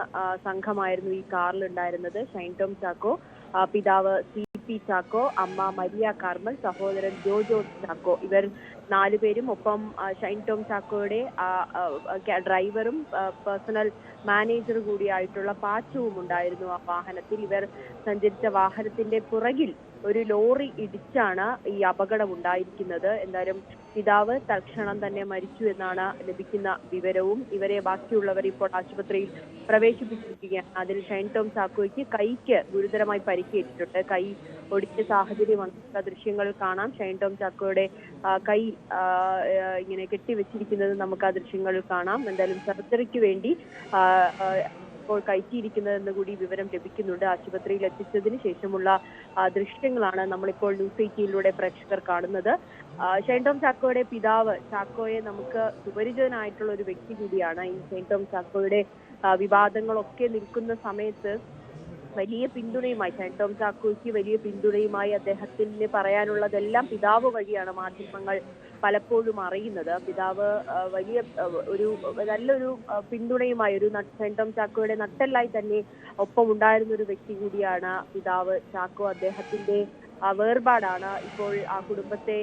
സംഘമായിരുന്നു ഈ കാറിൽ ഉണ്ടായിരുന്നത്. ഷൈൻ ടോം ചാക്കോ, പിതാവ് CP ചാക്കോ, അമ്മ മരിയ കാർമൽ, സഹോദരൻ ജോജോ ചാക്കോ, ഇവർ 4 പേരും ഒപ്പം ഷൈൻ ടോം ചാക്കോയുടെ ഡ്രൈവറും പേഴ്സണൽ മാനേജർ കൂടിയായിട്ടുള്ള പാച്ചുവും ഉണ്ടായിരുന്നു ആ വാഹനത്തിൽ. ഇവർ സഞ്ചരിച്ച വാഹനത്തിന്റെ പുറകിൽ ഒരു ലോറി ഇടിച്ചാണ് ഈ അപകടം ഉണ്ടായിരിക്കുന്നത്. എന്തായാലും പിതാവ് തൽക്ഷണം തന്നെ മരിച്ചു എന്നാണ് ലഭിക്കുന്ന വിവരവും. ഇവരെ ബാക്കിയുള്ളവർ ഇപ്പോൾ ആശുപത്രിയിൽ പ്രവേശിപ്പിച്ചിരിക്കുകയാണ്. അതിൽ ഷൈൻ ടോം ചാക്കോയ്ക്ക് കൈക്ക് ഗുരുതരമായി പരിക്കേറ്റിട്ടുണ്ട്. കൈ ഒടിച്ച സാഹചര്യമാണ് ദൃശ്യങ്ങൾ കാണാം. ഷൈൻ ടോം ചാക്കോയുടെ കൈ ഇങ്ങനെ കെട്ടിവെച്ചിരിക്കുന്നത് നമുക്ക് ആ ദൃശ്യങ്ങളിൽ കാണാം. എന്തായാലും സർജറിക്ക് വേണ്ടി ഇപ്പോൾ കയറ്റിയിരിക്കുന്നതെന്ന് കൂടി വിവരം ലഭിക്കുന്നുണ്ട്. ആശുപത്രിയിൽ എത്തിച്ചതിന് ശേഷമുള്ള ദൃശ്യങ്ങളാണ് നമ്മളിപ്പോൾ ന്യൂസ് 18 പ്രേക്ഷകർ കാണുന്നത്. ഷൈൻ ടോം ചാക്കോയുടെ പിതാവ്, ചാക്കോയെ നമുക്ക് സുപരിചിതനായിട്ടുള്ള ഒരു വ്യക്തി കൂടിയാണ്. ഈ ഷൈൻ ടോം ചാക്കോയുടെ വിവാദങ്ങളൊക്കെ നിൽക്കുന്ന സമയത്ത് വലിയ പിന്തുണയുമായി ഷൈൻ ടോം ചാക്കോയ്ക്ക് വലിയ പിന്തുണയുമായി അദ്ദേഹത്തിന് പറയാനുള്ളതെല്ലാം പിതാവ് വഴിയാണ് മാധ്യമങ്ങൾ പലപ്പോഴും അറിയുന്നത്. പിതാവ് വലിയ ഒരു നല്ലൊരു പിന്തുണയുമായി ഒരു ഷൈൻ ടോം ചാക്കോയുടെ നട്ടെല്ലായി തന്നെ ഒപ്പം ഉണ്ടായിരുന്ന ഒരു വ്യക്തി കൂടിയാണ് പിതാവ് ചാക്കോ. അദ്ദേഹത്തിന്റെ വേർപാടാണ് ഇപ്പോൾ ആ കുടുംബത്തെ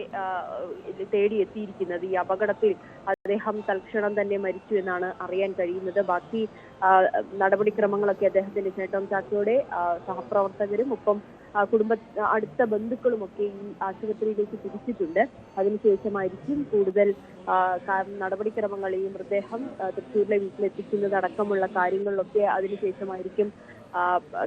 തേടിയെത്തിയിരിക്കുന്നത്. ഈ അപകടത്തിൽ അദ്ദേഹം തൽക്ഷണം തന്നെ മരിച്ചു എന്നാണ് അറിയാൻ കഴിയുന്നത്. ബാക്കി നടപടിക്രമങ്ങളൊക്കെ അദ്ദേഹത്തിന്റെ ഷൈൻ ടോം ചാക്കോയുടെ സഹപ്രവർത്തകരും ഒപ്പം അടുത്ത ബന്ധുക്കളുമൊക്കെ ഈ ആശുപത്രിയിലേക്ക് തിരിച്ചിട്ടുണ്ട്. അതിനുശേഷമായിരിക്കും കൂടുതൽ നടപടിക്രമങ്ങൾ, ഈ മൃതദേഹം തൃശ്ശൂരിലെ വീട്ടിലെത്തിക്കുന്നതടക്കമുള്ള കാര്യങ്ങളിലൊക്കെ അതിനുശേഷമായിരിക്കും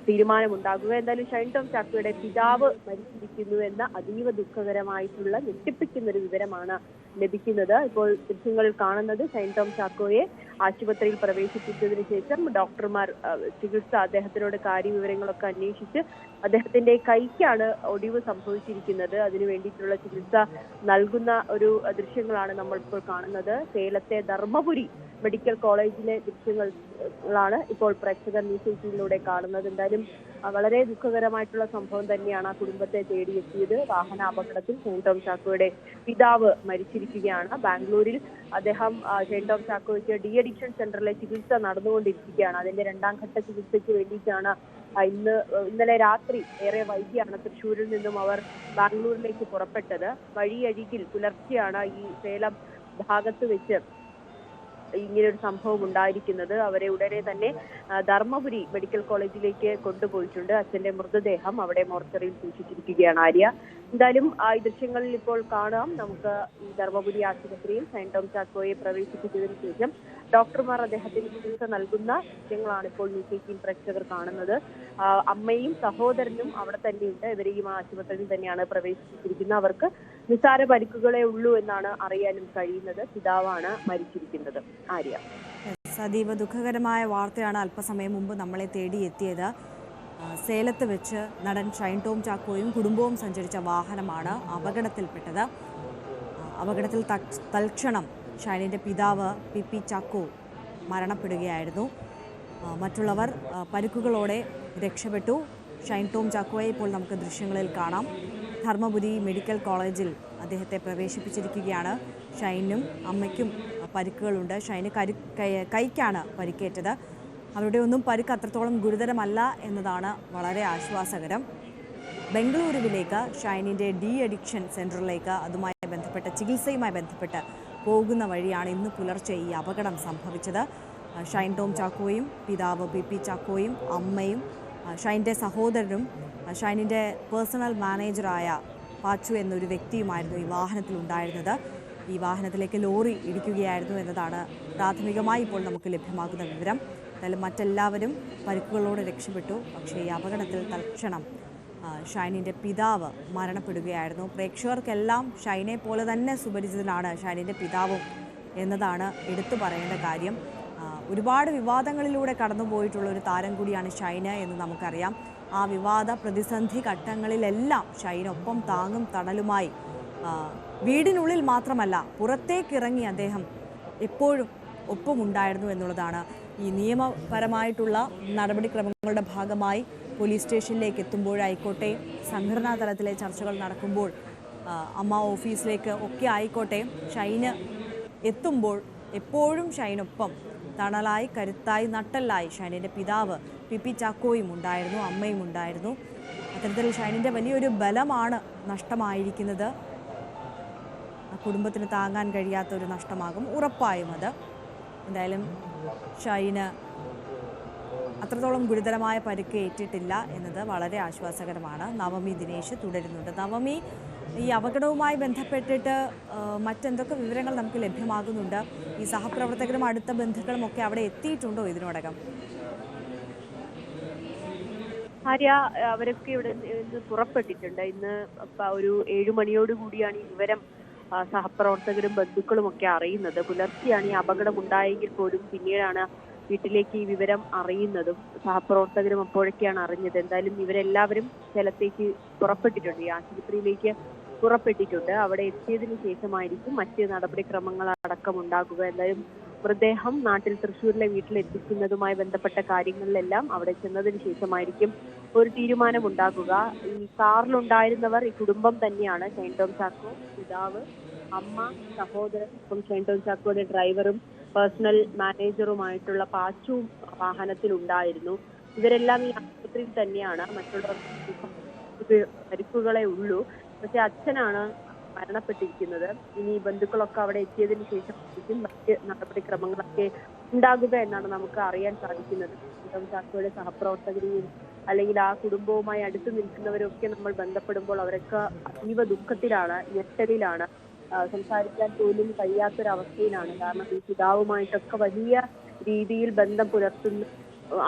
തീരുമാനമുണ്ടാകുക. എന്തായാലും ഷൈൻ ടോം ചാക്കോയുടെ പിതാവ് മരിച്ചിരിക്കുന്നു എന്ന അതീവ ദുഃഖകരമായിട്ടുള്ള ഞെട്ടിപ്പിക്കുന്ന ഒരു വിവരമാണ് ലഭിക്കുന്നത്. ഇപ്പോൾ ദൃശ്യങ്ങളിൽ കാണുന്നത് ഷൈൻ ടോം ചാക്കോയെ ആശുപത്രിയിൽ പ്രവേശിപ്പിച്ചതിന് ശേഷം ഡോക്ടർമാർ ചികിത്സ അദ്ദേഹത്തിനോട് കാര്യവിവരങ്ങളൊക്കെ അന്വേഷിച്ച് അദ്ദേഹത്തിന്റെ കൈക്കാണ് ഒടിവ് സംഭവിച്ചിരിക്കുന്നത്. അതിനു വേണ്ടിയിട്ടുള്ള ചികിത്സ നൽകുന്ന ഒരു ദൃശ്യങ്ങളാണ് നമ്മൾ ഇപ്പോൾ കാണുന്നത്. സേലത്തെ ധർമ്മപുരി മെഡിക്കൽ കോളേജിലെ ദൃശ്യങ്ങളാണ് ഇപ്പോൾ പ്രേക്ഷകർ ന്യൂസ് 18 കാണുന്നത്. എന്തായാലും വളരെ ദുഃഖകരമായിട്ടുള്ള സംഭവം തന്നെയാണ് ആ കുടുംബത്തെ തേടിയെത്തിയത്. വാഹനാപകടത്തിൽ ഷൈൻ ടോം ചാക്കോയുടെ പിതാവ് മരിച്ചിരിക്കുകയാണ്. ബാംഗ്ലൂരിൽ അദ്ദേഹം ഷൈൻ ടോം ചാക്കോയ്ക്ക് ഡി അഡിക്ഷൻ സെന്ററിലെ ചികിത്സ നടന്നുകൊണ്ടിരിക്കുകയാണ്. അതിന്റെ 2ാം ഘട്ട ചികിത്സയ്ക്ക് വേണ്ടിയിട്ടാണ് ഇന്നലെ രാത്രി ഏറെ വൈകിയാണ് തൃശ്ശൂരിൽ നിന്നും അവർ ബാംഗ്ലൂരിലേക്ക് പുറപ്പെട്ടത്. വഴിയരികിൽ പുലർച്ചെയാണ് ഈ സേലം ഭാഗത്ത് വെച്ച് ഇങ്ങനെയൊരു സംഭവം ഉണ്ടായിരിക്കുന്നത്. അവരെ ഉടനെ തന്നെ ധർമ്മപുരി മെഡിക്കൽ കോളേജിലേക്ക് കൊണ്ടുപോയിട്ടുണ്ട്. അച്ഛന്റെ മൃതദേഹം അവിടെ മോർച്ചറിയിൽ സൂക്ഷിച്ചിരിക്കുകയാണ്. ആര്യ, എന്തായാലും ഈ ദൃശ്യങ്ങളിൽ ഇപ്പോൾ കാണാം. നമുക്ക് ഈ ധർമ്മപുരി ആശുപത്രിയിൽ ഷൈൻ ടോം ചാക്കോയെ പ്രവേശിപ്പിച്ചതിനു ശേഷം ഡോക്ടർമാർ അദ്ദേഹത്തിന് ചികിത്സ നൽകുന്ന ദൃശ്യങ്ങളാണ് ഇപ്പോൾ ന്യൂസ് 18 പ്രേക്ഷകർ കാണുന്നത്. അമ്മയും സഹോദരനും അവിടെ തന്നെയുണ്ട്. ഇവരെയും ആ ആശുപത്രിയിൽ തന്നെയാണ് പ്രവേശിപ്പിച്ചിരിക്കുന്നത്. അവർക്ക് നിസ്സാര പരിക്കുകളെ ഉള്ളൂ എന്നാണ് അറിയാനും കഴിയുന്നത്. പിതാവാണ് മരിച്ചിരിക്കുന്നത്. ആര്യ, അതീവ ദുഃഖകരമായ വാർത്തയാണ് അല്പസമയം മുമ്പ് നമ്മളെ തേടിയെത്തിയത്. സേലത്ത് വെച്ച് നടൻ ഷൈൻ ടോം ചാക്കോയും കുടുംബവും സഞ്ചരിച്ച വാഹനമാണ് അപകടത്തിൽപ്പെട്ടത്. അപകടത്തിൽ തൽക്ഷണം ഷൈനിൻ്റെ പിതാവ് PP ചാക്കോ മരണപ്പെടുകയായിരുന്നു. മറ്റുള്ളവർ പരിക്കുകളോടെ രക്ഷപ്പെട്ടു. ഷൈൻ ടോം ചാക്കോയെ ഇപ്പോൾ നമുക്ക് ദൃശ്യങ്ങളിൽ കാണാം. ധർമ്മപുരി മെഡിക്കൽ കോളേജിൽ അദ്ദേഹത്തെ പ്രവേശിപ്പിച്ചിരിക്കുകയാണ്. ഷൈനും അമ്മയ്ക്കും പരിക്കുകളുണ്ട്. ഷൈന് കൈക്കാണ് പരിക്കേറ്റത്. അവരുടെ ഒന്നും പരിക്ക് അത്രത്തോളം ഗുരുതരമല്ല എന്നതാണ് വളരെ ആശ്വാസകരം. ബംഗളൂരുവിലേക്ക് ഷൈനിൻ്റെ ഡി അഡിക്ഷൻ സെൻറ്ററിലേക്ക് അതുമായി ബന്ധപ്പെട്ട ചികിത്സയുമായി ബന്ധപ്പെട്ട് പോകുന്ന വഴിയാണ് ഇന്ന് പുലർച്ചെ ഈ അപകടം സംഭവിച്ചത്. ഷൈൻ ടോം ചാക്കോയും പിതാവ് PP ചാക്കോയും അമ്മയും ഷൈൻ്റെ സഹോദരനും ഷൈനിൻ്റെ പേഴ്സണൽ മാനേജറായ പാച്ചു എന്നൊരു വ്യക്തിയുമായിരുന്നു ഈ വാഹനത്തിലുണ്ടായിരുന്നത്. ഈ വാഹനത്തിലേക്ക് ലോറി ഇടിക്കുകയായിരുന്നു എന്നതാണ് പ്രാഥമികമായി ഇപ്പോൾ നമുക്ക് ലഭ്യമാകുന്ന വിവരം. എന്തായാലും മറ്റെല്ലാവരും പരിക്കുകളോടെ രക്ഷപ്പെട്ടു. പക്ഷേ ഈ അപകടത്തിൽ തൽക്ഷണം ഷൈനിൻ്റെ പിതാവ് മരണപ്പെടുകയായിരുന്നു. പ്രേക്ഷകർക്കെല്ലാം ഷൈനെ പോലെ തന്നെ സുപരിചിതനാണ് ഷൈനിൻ്റെ പിതാവും എന്നതാണ് എടുത്തു പറയേണ്ട കാര്യം. ഒരുപാട് വിവാദങ്ങളിലൂടെ കടന്നുപോയിട്ടുള്ള ഒരു താരം കൂടിയാണ് ഷൈന് എന്ന് നമുക്കറിയാം. ആ വിവാദ പ്രതിസന്ധി ഘട്ടങ്ങളിലെല്ലാം ഷൈനൊപ്പം താങ്ങും തണലുമായി വീടിനുള്ളിൽ മാത്രമല്ല പുറത്തേക്കിറങ്ങി അദ്ദേഹം എപ്പോഴും ഒപ്പമുണ്ടായിരുന്നു എന്നുള്ളതാണ്. ഈ നിയമപരമായിട്ടുള്ള നടപടിക്രമങ്ങളുടെ ഭാഗമായി പോലീസ് സ്റ്റേഷനിലേക്ക് എത്തുമ്പോഴായിക്കോട്ടെ, സംഘടനാ തലത്തിലെ ചർച്ചകൾ നടക്കുമ്പോൾ, അമ്മ ഓഫീസിലേക്ക് ഒക്കെ ആയിക്കോട്ടെ, ഷൈന് എത്തുമ്പോൾ എപ്പോഴും ഷൈനൊപ്പം തണലായി, കരുത്തായി, നട്ടെല്ലായി ഷൈനിൻ്റെ പിതാവ് PP ചാക്കോയും ഉണ്ടായിരുന്നു, അമ്മയും ഉണ്ടായിരുന്നു. അത്തരത്തിൽ ഷൈനിൻ്റെ വലിയൊരു ബലമാണ് നഷ്ടമായിരിക്കുന്നത്. കുടുംബത്തിന് താങ്ങാൻ കഴിയാത്ത ഒരു നഷ്ടമാകും ഉറപ്പായും അത്. എന്തായാലും ഷൈന് അത്രത്തോളം ഗുരുതരമായ പരിക്ക് ഏറ്റിട്ടില്ല എന്നത് വളരെ ആശ്വാസകരമാണ്. നവമി ദിനേശ് തുടരുന്നുണ്ട്. നവമി, ഈ അപകടവുമായി ബന്ധപ്പെട്ടിട്ട് മറ്റെന്തൊക്കെ വിവരങ്ങൾ നമുക്ക് ലഭ്യമാകുന്നുണ്ട്? ഈ സഹപ്രവർത്തകരും അടുത്ത ബന്ധുക്കളും ഒക്കെ അവിടെ എത്തിയിട്ടുണ്ടോ ഇതിനോടകം? ആര്യ, അവരൊക്കെ ഇവിടെ നിന്ന് പുറപ്പെട്ടിട്ടുണ്ട്. ഇന്ന് ഒരു 7 മണിയോടുകൂടിയാണ് ഈ വിവരം സഹപ്രവർത്തകരും ബന്ധുക്കളും ഒക്കെ അറിയുന്നത്. പുലർച്ചെയാണ് ഈ അപകടം ഉണ്ടായെങ്കിൽ പോലും പിന്നീടാണ് വീട്ടിലേക്ക് ഈ വിവരം അറിയുന്നതും സഹപ്രവർത്തകരും അപ്പോഴൊക്കെയാണ് അറിഞ്ഞത്. എന്തായാലും ഇവരെല്ലാവരും സ്ഥലത്തേക്ക് പുറപ്പെട്ടിട്ടുണ്ട്. ഈ ആശുപത്രിയിലേക്ക് പുറപ്പെട്ടിട്ടുണ്ട്. അവിടെ എത്തിയതിനു ശേഷമായിരിക്കും മറ്റ് നടപടിക്രമങ്ങൾ അടക്കം ഉണ്ടാകുക. എന്തായാലും മൃതദേഹം നാട്ടിൽ തൃശ്ശൂരിലെ വീട്ടിലെത്തിക്കുന്നതുമായി ബന്ധപ്പെട്ട കാര്യങ്ങളിലെല്ലാം അവിടെ ചെന്നതിന് ശേഷമായിരിക്കും ഒരു തീരുമാനം ഉണ്ടാകുക. ഈ കാറിലുണ്ടായിരുന്നവർ ഈ കുടുംബം തന്നെയാണ്. ഷൈൻ ടോം ചാക്കോ, പിതാവ്, അമ്മ, സഹോദരൻ, ഒപ്പം ഷൈൻ ടോം ചാക്കോയുടെ ഡ്രൈവറും പേഴ്സണൽ മാനേജറുമായിട്ടുള്ള പാച്ചുവും വാഹനത്തിലുണ്ടായിരുന്നു. ഇവരെല്ലാം ഈ ആശുപത്രിയിൽ തന്നെയാണ്. മറ്റുള്ളവർക്ക് പരിക്കുകളെ ഉള്ളൂ. പക്ഷെ അച്ഛനാണ് മരണപ്പെട്ടിരിക്കുന്നത്. ഇനി ബന്ധുക്കളൊക്കെ അവിടെ എത്തിയതിനു ശേഷം മറ്റ് നടപടിക്രമങ്ങളൊക്കെ ഉണ്ടാകുക എന്നാണ് നമുക്ക് അറിയാൻ സാധിക്കുന്നത്. ഷൈൻ ചാക്കോയുടെ സഹപ്രവർത്തകരെയും അല്ലെങ്കിൽ ആ കുടുംബവുമായി അടുത്ത് നിൽക്കുന്നവരൊക്കെ നമ്മൾ ബന്ധപ്പെടുമ്പോൾ അവരൊക്കെ അതീവ ദുഃഖത്തിലാണ്, ഞെട്ടലിലാണ്, സംസാരിക്കാൻ പോലും കഴിയാത്തൊരവസ്ഥയിലാണ്. കാരണം ഈ പിതാവുമായിട്ടൊക്കെ വലിയ രീതിയിൽ ബന്ധം പുലർത്തുന്ന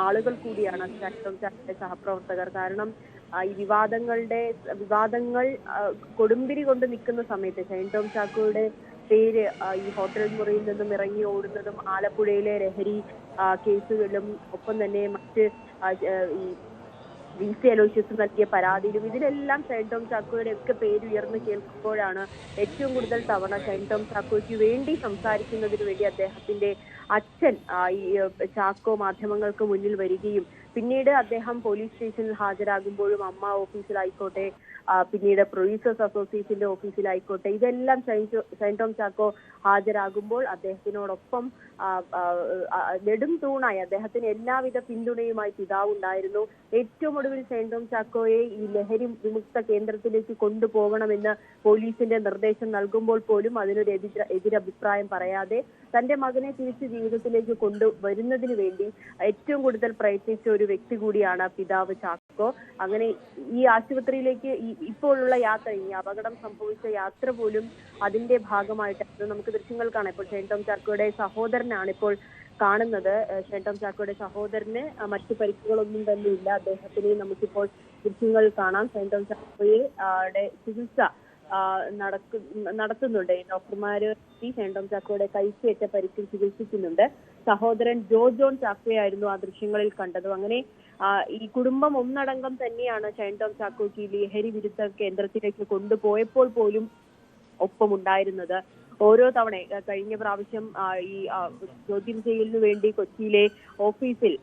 ആളുകൾ കൂടിയാണ് ഷൈൻ ടോം ചാക്കോയുടെ സഹപ്രവർത്തകർ. കാരണം ഈ വിവാദങ്ങൾ കൊടുമ്പിരി കൊണ്ട് നിൽക്കുന്ന സമയത്ത് ഷൈൻ ടോം ചാക്കോയുടെ പേര് ഈ ഹോട്ടൽ മുറിയിൽ നിന്നും ഇറങ്ങി ഓടുന്നതും ആലപ്പുഴയിലെ ലഹരി കേസുകളിലും ഒപ്പം തന്നെ മറ്റ് ഈ VC അലോഷ്യസ് നൽകിയ പരാതിയിലും ഇതിലെല്ലാം ഷൈൻ ടോം ചാക്കോയുടെ ഒക്കെ പേര് ഉയർന്നു കേൾക്കുമ്പോഴാണ് ഏറ്റവും കൂടുതൽ തവണ ഷൈൻ ടോം ചാക്കോയ്ക്ക് വേണ്ടി സംസാരിക്കുന്നതിന് വേണ്ടി അദ്ദേഹത്തിന്റെ അച്ഛൻ ഈ ചാക്കോ മാധ്യമങ്ങൾക്ക് മുന്നിൽ വരികയും പിന്നീട് അദ്ദേഹം പോലീസ് സ്റ്റേഷനിൽ ഹാജരാകുമ്പോഴും അമ്മ ഓഫീസിലായിക്കോട്ടെ, പിന്നീട് പ്രൊഡ്യൂസേഴ്സ് അസോസിയേഷന്റെ ഓഫീസിലായിക്കോട്ടെ, ഇതെല്ലാം ഷൈൻ ടോം ചാക്കോ ഹാജരാകുമ്പോൾ അദ്ദേഹത്തിനോടൊപ്പം നെടും തൂണായി അദ്ദേഹത്തിന് എല്ലാവിധ പിന്തുണയുമായി പിതാവ് ഉണ്ടായിരുന്നു. ഏറ്റവും ഒടുവിൽ ഷൈൻ ടോം ചാക്കോയെ ഈ ലഹരി വിമുക്ത കേന്ദ്രത്തിലേക്ക് കൊണ്ടുപോകണമെന്ന് പോലീസിന്റെ നിർദ്ദേശം നൽകുമ്പോൾ പോലും അതിനൊരു എതിരഭിപ്രായം പറയാതെ തന്റെ മകനെ തിരിച്ച് ജീവിതത്തിലേക്ക് കൊണ്ടുവരുന്നതിന് വേണ്ടി ഏറ്റവും കൂടുതൽ പ്രയത്നിച്ച ഒരു വ്യക്തി കൂടിയാണ് പിതാവ് ചാക്കോ. അങ്ങനെ ഈ ആശുപത്രിയിലേക്ക് ഇപ്പോഴുള്ള യാത്ര, ഈ അപകടം സംഭവിച്ച യാത്ര പോലും അതിന്റെ ഭാഗമായിട്ട് നമുക്ക് ദൃശ്യങ്ങൾ കാണാം. ഇപ്പോൾ ഷൈൻ ടോം ചാക്കോയുടെ സഹോദരനാണ് ഇപ്പോൾ കാണുന്നത്. ഷൈൻ ടോം ചാക്കോയുടെ സഹോദരന് മറ്റു പരിക്കുകളൊന്നും തന്നെ ഇല്ല. അദ്ദേഹത്തിന് നമുക്കിപ്പോൾ ദൃശ്യങ്ങൾ കാണാം. ഷൈൻ ടോം ചാക്കോയുടെ ചികിത്സ നടത്തുന്നുണ്ട്. ഡോക്ടർമാര് ഷൈൻ ടോം ചാക്കോയുടെ കൈക്കേറ്റ പരിക്കിൽ ചികിത്സിക്കുന്നുണ്ട്. സഹോദരൻ ജോൺ ചാക്കോയായിരുന്നു ആ ദൃശ്യങ്ങളിൽ കണ്ടത്. അങ്ങനെ ഈ കുടുംബം ഒന്നടങ്കം തന്നെയാണ് ഷൈൻ ടോം ചാക്കോയ്ക്ക് ലഹരി വിരുദ്ധ കേന്ദ്രത്തിലേക്ക് കൊണ്ടുപോയപ്പോൾ പോലും ഒപ്പമുണ്ടായിരുന്നത്. ഓരോ തവണ കഴിഞ്ഞ പ്രാവശ്യം ഈ ചോദ്യം ചെയ്യലിനു വേണ്ടി കൊച്ചിയിലെ ഓഫീസിൽ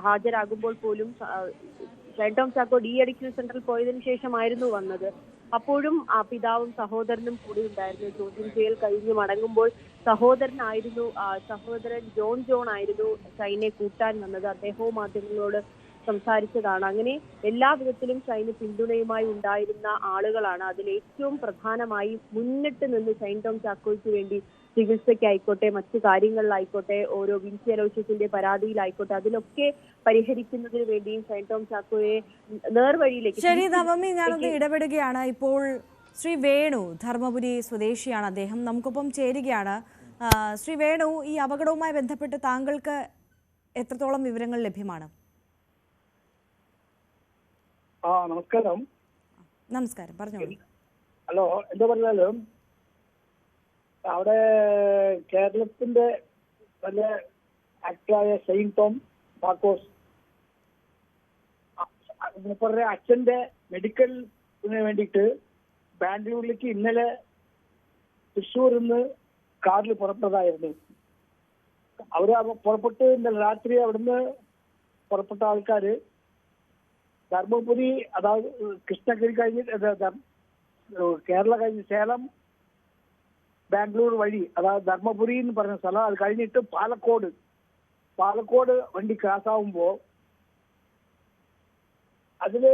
ഹാജരാകുമ്പോൾ പോലും ഷൈൻ ടോം ചാക്കോ അഡിക്ഷൻ സെന്ററിൽ പോയതിനു ശേഷമായിരുന്നു വന്നത്. അപ്പോഴും പിതാവും സഹോദരനും കൂടി ഉണ്ടായിരുന്നു. ചോദ്യം ചെയ്യൽ കഴിഞ്ഞ് മടങ്ങുമ്പോൾ സഹോദരൻ ജോൺ ആയിരുന്നു ഷൈനെ കൂട്ടാൻ വന്നത്. അദ്ദേഹവും മാധ്യമങ്ങളോട് സംസാരിച്ചതാണ്. അങ്ങനെ എല്ലാ വിധത്തിലും ഷൈന് പിന്തുണയുമായി ഉണ്ടായിരുന്ന ആളുകളാണ്. അതിൽ ഏറ്റവും പ്രധാനമായി മുന്നിട്ട് നിന്ന് ഷൈൻ ടോം ചാക്കോയ്ക്ക് വേണ്ടി ചികിത്സയ്ക്കായിക്കോട്ടെ, മറ്റു കാര്യങ്ങളിലായിക്കോട്ടെ, ഓരോ VC അലോഷ്യസിന്റെ പരാതിയിലായിക്കോട്ടെ, അതിലൊക്കെ പരിഹരിക്കുന്നതിന് വേണ്ടിയും ഷൈൻ ടോം ചാക്കോയെ നേർവഴിയിലേക്ക്. ശരി നവമി, ഞാനൊന്ന് ഇടപെടുകയാണ്. ഇപ്പോൾ ശ്രീ വേണു, ധർമ്മപുരി സ്വദേശിയാണ് അദ്ദേഹം, നമുക്കൊപ്പം ചേരുകയാണ്. ശ്രീ വേണു, ഈ അപകടവുമായി ബന്ധപ്പെട്ട് താങ്കൾക്ക് എത്രത്തോളം വിവരങ്ങൾ ലഭ്യമാണ്? നമസ്കാരം. നമസ്കാരം, പറഞ്ഞോളൂ. ഹലോ, എന്താ പറഞ്ഞാലും അവിടെ കേരളത്തിന്റെ നല്ല ആക്ടറായ ഷൈൻ ടോം ചാക്കോസ് അച്ഛന്റെ മെഡിക്കലിന് വേണ്ടിയിട്ട് ബാംഗ്ലൂരിലേക്ക് ഇന്നലെ തൃശ്ശൂരിൽ നിന്ന് കാറിൽ പുറപ്പെട്ടതായിരുന്നു. അവര് പുറപ്പെട്ട് ഇന്നലെ രാത്രി അവിടുന്ന് പുറപ്പെട്ട ആൾക്കാര് ധർമ്മപുരി, അതായത് കൃഷ്ണഗിരി കഴിഞ്ഞ് കേരള കഴിഞ്ഞ് സേലം ബാംഗ്ലൂർ വഴി, അതായത് ധർമ്മപുരി എന്ന് പറഞ്ഞ സ്ഥലം, അത് കഴിഞ്ഞിട്ട് പാലക്കോട് വണ്ടി ക്രാസ് ആവുമ്പോ അതില്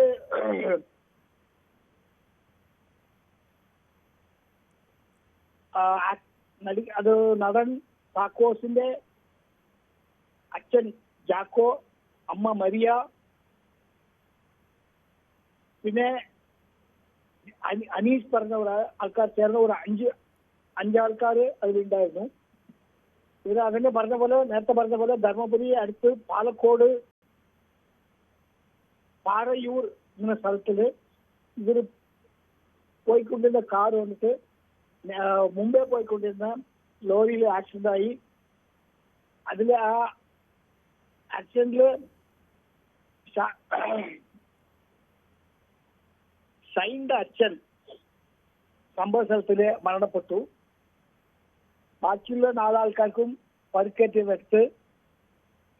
അത് നടൻ ചാക്കോസിന്റെ അച്ഛൻ ജാക്കോ, അമ്മ മരിയ, പിന്നെ അനീസ് പറഞ്ഞ ആൾക്കാർ ചേർന്ന ഒരു അഞ്ചാൾക്കാർ അതിലുണ്ടായിരുന്നു. ഇവർ അതിനെ നേരത്തെ പറഞ്ഞ പോലെ ധർമ്മപുരി അടുത്ത് പാലക്കോട് പാറയൂർ എന്ന സ്ഥലത്തില് ഇവര് പോയിക്കൊണ്ടിരുന്ന കാർ വന്നിട്ട് മുമ്പേ പോയിക്കൊണ്ടിരുന്ന ലോറിയിൽ ആക്സിഡന്റ് ആയി. അതിൽ ആ ആക്സിഡന്റില് ഷൈൻ്റെ അച്ഛൻ സംഭവ സ്ഥലത്തിൽ മരണപ്പെട്ടു. ബാക്കിയുള്ള 4 ആൾക്കാർക്കും പരിക്കേറ്റ് വെച്ച്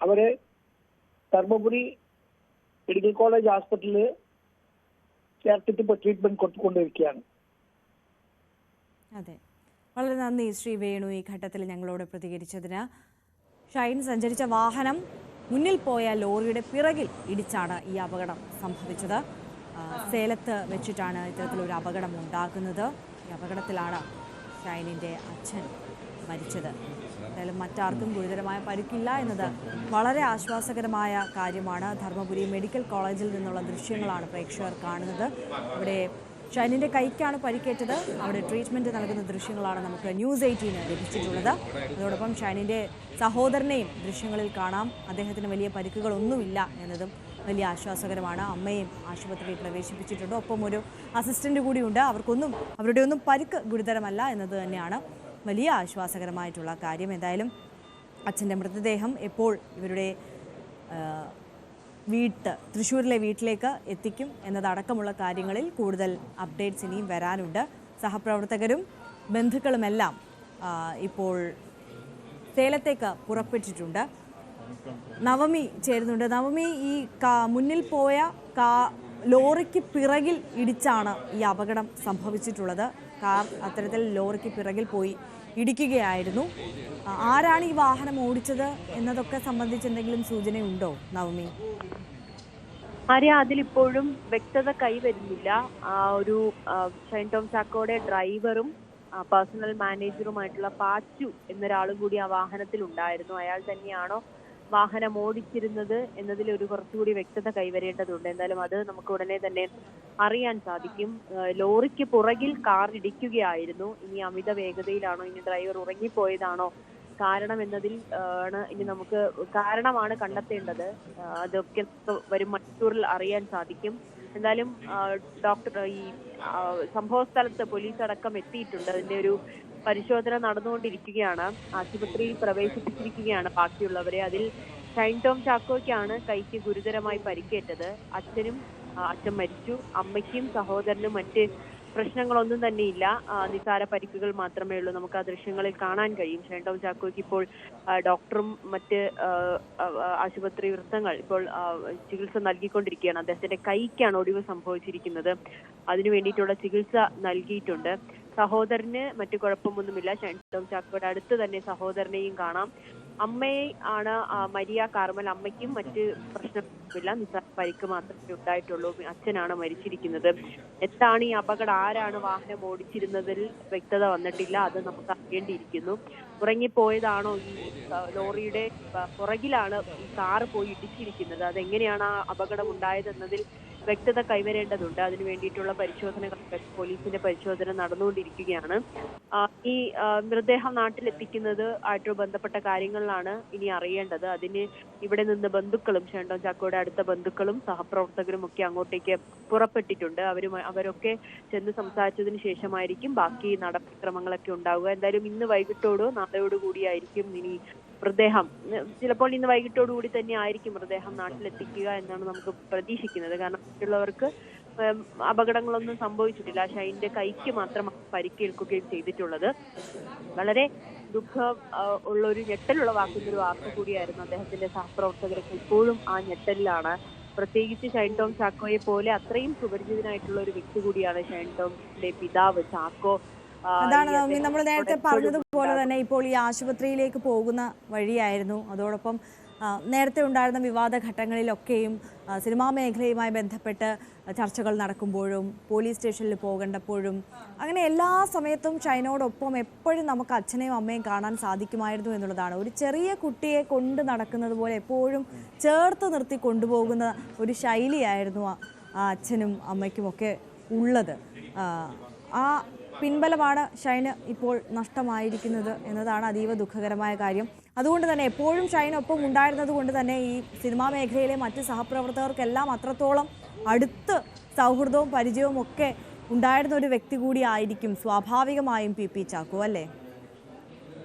അവരെ ധർമ്മപുരി മെഡിക്കൽ കോളേജ് ഹോസ്പിറ്റലിൽ ചേർത്തിട്ട് ഇപ്പോൾ ട്രീറ്റ്മെന്റ് കൊടുത്തുകൊണ്ടിരിക്കുകയാണ്. അതെ, വളരെ നന്ദി ശ്രീ വേണു ഈ ഘട്ടത്തിൽ ഞങ്ങളോട് പ്രതികരിച്ചതിന്. ഷൈൻ സഞ്ചരിച്ച വാഹനം മുന്നിൽ പോയ ലോറിയുടെ പിറകിൽ ഇടിച്ചാണ് ഈ അപകടം സംഭവിച്ചത്. സേലത്ത് വെച്ചിട്ടാണ് ഇത്തരത്തിലൊരു അപകടം ഉണ്ടാകുന്നത്. ഈ അപകടത്തിലാണ് ഷൈനിൻ്റെ അച്ഛൻ മരിച്ചത്. എന്തായാലും മറ്റാർക്കും ഗുരുതരമായ പരിക്കില്ല എന്നത് വളരെ ആശ്വാസകരമായ കാര്യമാണ്. ധർമ്മപുരി മെഡിക്കൽ കോളേജിൽ നിന്നുള്ള ദൃശ്യങ്ങളാണ് പ്രേക്ഷകർ കാണുന്നത്. അവിടെ ഷൈനിൻ്റെ കൈക്കാണ് പരിക്കേറ്റത്. അവിടെ ട്രീറ്റ്മെൻറ്റ് നൽകുന്ന ദൃശ്യങ്ങളാണ് നമുക്ക് ന്യൂസ് 18 ലഭിച്ചിട്ടുള്ളത്. അതോടൊപ്പം ഷൈനിൻ്റെ സഹോദരനെയും ദൃശ്യങ്ങളിൽ കാണാം. അദ്ദേഹത്തിന് വലിയ പരിക്കുകളൊന്നുമില്ല എന്നതും വലിയ ആശ്വാസകരമാണ്. അമ്മയും ആശുപത്രിയിൽ പ്രവേശിപ്പിച്ചിട്ടുണ്ട്. ഒപ്പം ഒരു അസിസ്റ്റൻ്റ് കൂടിയുണ്ട്. അവരുടെ ഒന്നും പരിക്ക് ഗുരുതരമല്ല എന്നത് തന്നെയാണ് വലിയ ആശ്വാസകരമായിട്ടുള്ള കാര്യം. എന്തായാലും അച്ഛൻ്റെ മൃതദേഹം എപ്പോൾ ഇവരുടെ തൃശ്ശൂരിലെ വീട്ടിലേക്ക് എത്തിക്കും എന്നതടക്കമുള്ള കാര്യങ്ങളിൽ കൂടുതൽ അപ്ഡേറ്റ്സ് ഇനിയും വരാനുണ്ട്. സഹപ്രവർത്തകരും ബന്ധുക്കളുമെല്ലാം ഇപ്പോൾ സേലത്തേക്ക് പുറപ്പെട്ടിട്ടുണ്ട്. നവമി ചേരുന്നുണ്ട്. നവമി, ഈ മുന്നിൽ പോയ ലോറിക്ക് പിറകിൽ ഇടിച്ചാണ് ഈ അപകടം സംഭവിച്ചിട്ടുള്ളത്. കാർ അത്തരത്തിൽ ലോറിക്ക് പിറകിൽ പോയി ഇടിക്കുകയായിരുന്നു. ആരാണ് ഈ വാഹനം ഓടിച്ചത് എന്നതൊക്കെ സംബന്ധിച്ച് എന്തെങ്കിലും സൂചനയുണ്ടോ നവമി? ആര്യ, അതിലിപ്പോഴും വ്യക്തത കൈവരുന്നില്ല. ഒരു ഷൈൻ ടോം ചാക്കോയുടെ ഡ്രൈവറും പേഴ്സണൽ മാനേജറുമായിട്ടുള്ള പാച്ചു എന്നൊരാളും കൂടി ആ വാഹനത്തിൽ ഉണ്ടായിരുന്നു. അയാൾ തന്നെയാണോ വാഹനം ഓടിച്ചിരുന്നത് എന്നതിൽ ഒരു കുറച്ചുകൂടി വ്യക്തത കൈവരേണ്ടതുണ്ട്. എന്തായാലും അത് നമുക്ക് ഉടനെ തന്നെ അറിയാൻ സാധിക്കും. ലോറിക്ക് പുറകിൽ കാർ ഇടിക്കുകയായിരുന്നു. ഇനി അമിത വേഗതയിലാണോ, ഇനി ഡ്രൈവർ ഉറങ്ങിപ്പോയതാണോ കാരണം എന്നതിൽ ഇനി നമുക്ക് കാരണമാണ് കണ്ടെത്തേണ്ടത്. അതൊക്കെ വരും മണിക്കൂറിൽ അറിയാൻ സാധിക്കും. എന്തായാലും ഈ സംഭവ സ്ഥലത്ത് പോലീസ് അടക്കം എത്തിയിട്ടുണ്ട്. അതിന്റെ ഒരു പരിശോധന നടന്നുകൊണ്ടിരിക്കുകയാണ്. ആശുപത്രിയിൽ പ്രവേശിപ്പിച്ചിരിക്കുകയാണ് ബാക്കിയുള്ളവരെ. അതിൽ ഷൈൻ ടോം ചാക്കോയ്ക്കാണ് കൈക്ക് ഗുരുതരമായി പരിക്കേറ്റത്. അച്ഛൻ മരിച്ചു. അമ്മയ്ക്കും സഹോദരനും മറ്റ് പ്രശ്നങ്ങളൊന്നും തന്നെയില്ല. നിസാര പരിക്കുകൾ മാത്രമേ ഉള്ളൂ. നമുക്ക് ആ ദൃശ്യങ്ങളിൽ കാണാൻ കഴിയും. ഷൈൻ ടോം ചാക്കോയ്ക്ക് ഇപ്പോൾ ഡോക്ടറും മറ്റ് ആശുപത്രി വൃത്തങ്ങൾ ഇപ്പോൾ ചികിത്സ നൽകിക്കൊണ്ടിരിക്കുകയാണ്. അദ്ദേഹത്തിന്റെ കൈക്കാണ് ഒടിവ് സംഭവിച്ചിരിക്കുന്നത്. അതിനു വേണ്ടിയിട്ടുള്ള ചികിത്സ നൽകിയിട്ടുണ്ട്. സഹോദരന് മറ്റു കുഴപ്പമൊന്നുമില്ല. ഷൈൻ ടോം ചാക്കോയുടെ അടുത്ത് തന്നെ സഹോദരനെയും കാണാം. അമ്മയെ ആണ് മരിയ കാർമൽ. അമ്മയ്ക്കും മറ്റ് പ്രശ്നമില്ല. നിസാര പരിക്ക് മാത്രമേ ഉണ്ടായിട്ടുള്ളൂ. അച്ഛനാണ് മരിച്ചിരിക്കുന്നത്. എന്താണ് ഈ അപകടം, ആരാണ് വാഹനം ഓടിച്ചിരുന്നതിൽ വ്യക്തത വന്നിട്ടില്ല. അത് നമുക്ക് അറിയേണ്ടിയിരിക്കുന്നു. ഉറങ്ങിപ്പോയതാണോ, ഈ ലോറിയുടെ പുറകിലാണ് ഈ കാറ് പോയി ഇടിച്ചിരിക്കുന്നത്, അതെങ്ങനെയാണ് ആ അപകടം ഉണ്ടായതെന്നതിൽ വ്യക്തത കൈവരേണ്ടതുണ്ട്. അതിനു വേണ്ടിയിട്ടുള്ള പരിശോധനകൾ, പോലീസിന്റെ പരിശോധന നടന്നുകൊണ്ടിരിക്കുകയാണ്. ഈ മൃതദേഹം നാട്ടിലെത്തിക്കുന്നത് ആയിട്ട് ബന്ധപ്പെട്ട കാര്യങ്ങളിലാണ് ഇനി അറിയേണ്ടത്. അതിന് ഇവിടെ നിന്ന് ബന്ധുക്കളും ഷൈൻ ടോം ചാക്കോയുടെ അടുത്ത ബന്ധുക്കളും സഹപ്രവർത്തകരും ഒക്കെ അങ്ങോട്ടേക്ക് പുറപ്പെട്ടിട്ടുണ്ട്. അവരൊക്കെ ചെന്ന് സംസാരിച്ചതിന് ശേഷമായിരിക്കും ബാക്കി നടപടിക്രമങ്ങളൊക്കെ ഉണ്ടാവുക. എന്തായാലും ഇന്ന് വൈകിട്ടോടോ നാളെയോടു കൂടിയായിരിക്കും ഇനി മൃതദേഹം, ചിലപ്പോൾ ഇന്ന് വൈകിട്ടോടുകൂടി തന്നെ ആയിരിക്കും മൃതദേഹം നാട്ടിലെത്തിക്കുക എന്നാണ് നമുക്ക് പ്രതീക്ഷിക്കുന്നത്. കാരണം മറ്റുള്ളവർക്ക് അപകടങ്ങളൊന്നും സംഭവിച്ചിട്ടില്ല. ഷൈൻ്റെ കൈക്ക് മാത്രം പരിക്കേൽക്കുകയും ചെയ്തിട്ടുള്ളത്. വളരെ ദുഃഖം ഉള്ളൊരു ഞെട്ടലുള്ള വാക്കുന്നൊരു വാർത്ത കൂടിയായിരുന്നു. അദ്ദേഹത്തിന്റെ സഹപ്രവർത്തകർക്ക് ഇപ്പോഴും ആ ഞെട്ടലിലാണ്. പ്രത്യേകിച്ച് ഷൈൻ ടോം ചാക്കോയെ പോലെ അത്രയും സുപരിചിതനായിട്ടുള്ള ഒരു വ്യക്തി കൂടിയാണ് ഷൈൻ ടോമിന്റെ പിതാവ് ചാക്കോ. അതാണ് നമ്മൾ നേരത്തെ പറഞ്ഞതുപോലെ തന്നെ ഇപ്പോൾ ഈ ആശുപത്രിയിലേക്ക് പോകുന്ന വഴിയായിരുന്നു. അതോടൊപ്പം നേരത്തെ ഉണ്ടായിരുന്ന വിവാദ ഘട്ടങ്ങളിലൊക്കെയും സിനിമാ മേഖലയുമായി ബന്ധപ്പെട്ട് ചർച്ചകൾ നടക്കുമ്പോഴും പോലീസ് സ്റ്റേഷനിൽ പോകേണ്ടപ്പോഴും അങ്ങനെ എല്ലാ സമയത്തും ഷൈനോടൊപ്പം എപ്പോഴും നമുക്ക് അച്ഛനെയും അമ്മയും കാണാൻ സാധിക്കുമായിരുന്നു എന്നുള്ളതാണ്. ഒരു ചെറിയ കുട്ടിയെ കൊണ്ട് നടക്കുന്നത് പോലെ എപ്പോഴും ചേർത്ത് നിർത്തി കൊണ്ടുപോകുന്ന ഒരു ശൈലിയായിരുന്നു ആ അച്ഛനും അമ്മയ്ക്കുമൊക്കെ ഉള്ളത്. ആ പിൻബലമാണ് ഷൈന് ഇപ്പോൾ നഷ്ടമായിരിക്കുന്നത് എന്നതാണ് അതീവ ദുഃഖകരമായ കാര്യം. അതുകൊണ്ട് തന്നെ എപ്പോഴും ഷൈനൊപ്പം ഉണ്ടായിരുന്നത് കൊണ്ട് തന്നെ ഈ സിനിമാ മേഖലയിലെ മറ്റ് സഹപ്രവർത്തകർക്കെല്ലാം അത്രത്തോളം അടുത്ത് സൗഹൃദവും പരിചയവും ഒക്കെ ഉണ്ടായിരുന്ന ഒരു വ്യക്തി കൂടി ആയിരിക്കും സ്വാഭാവികമായും പി ചാക്കോ, അല്ലേ?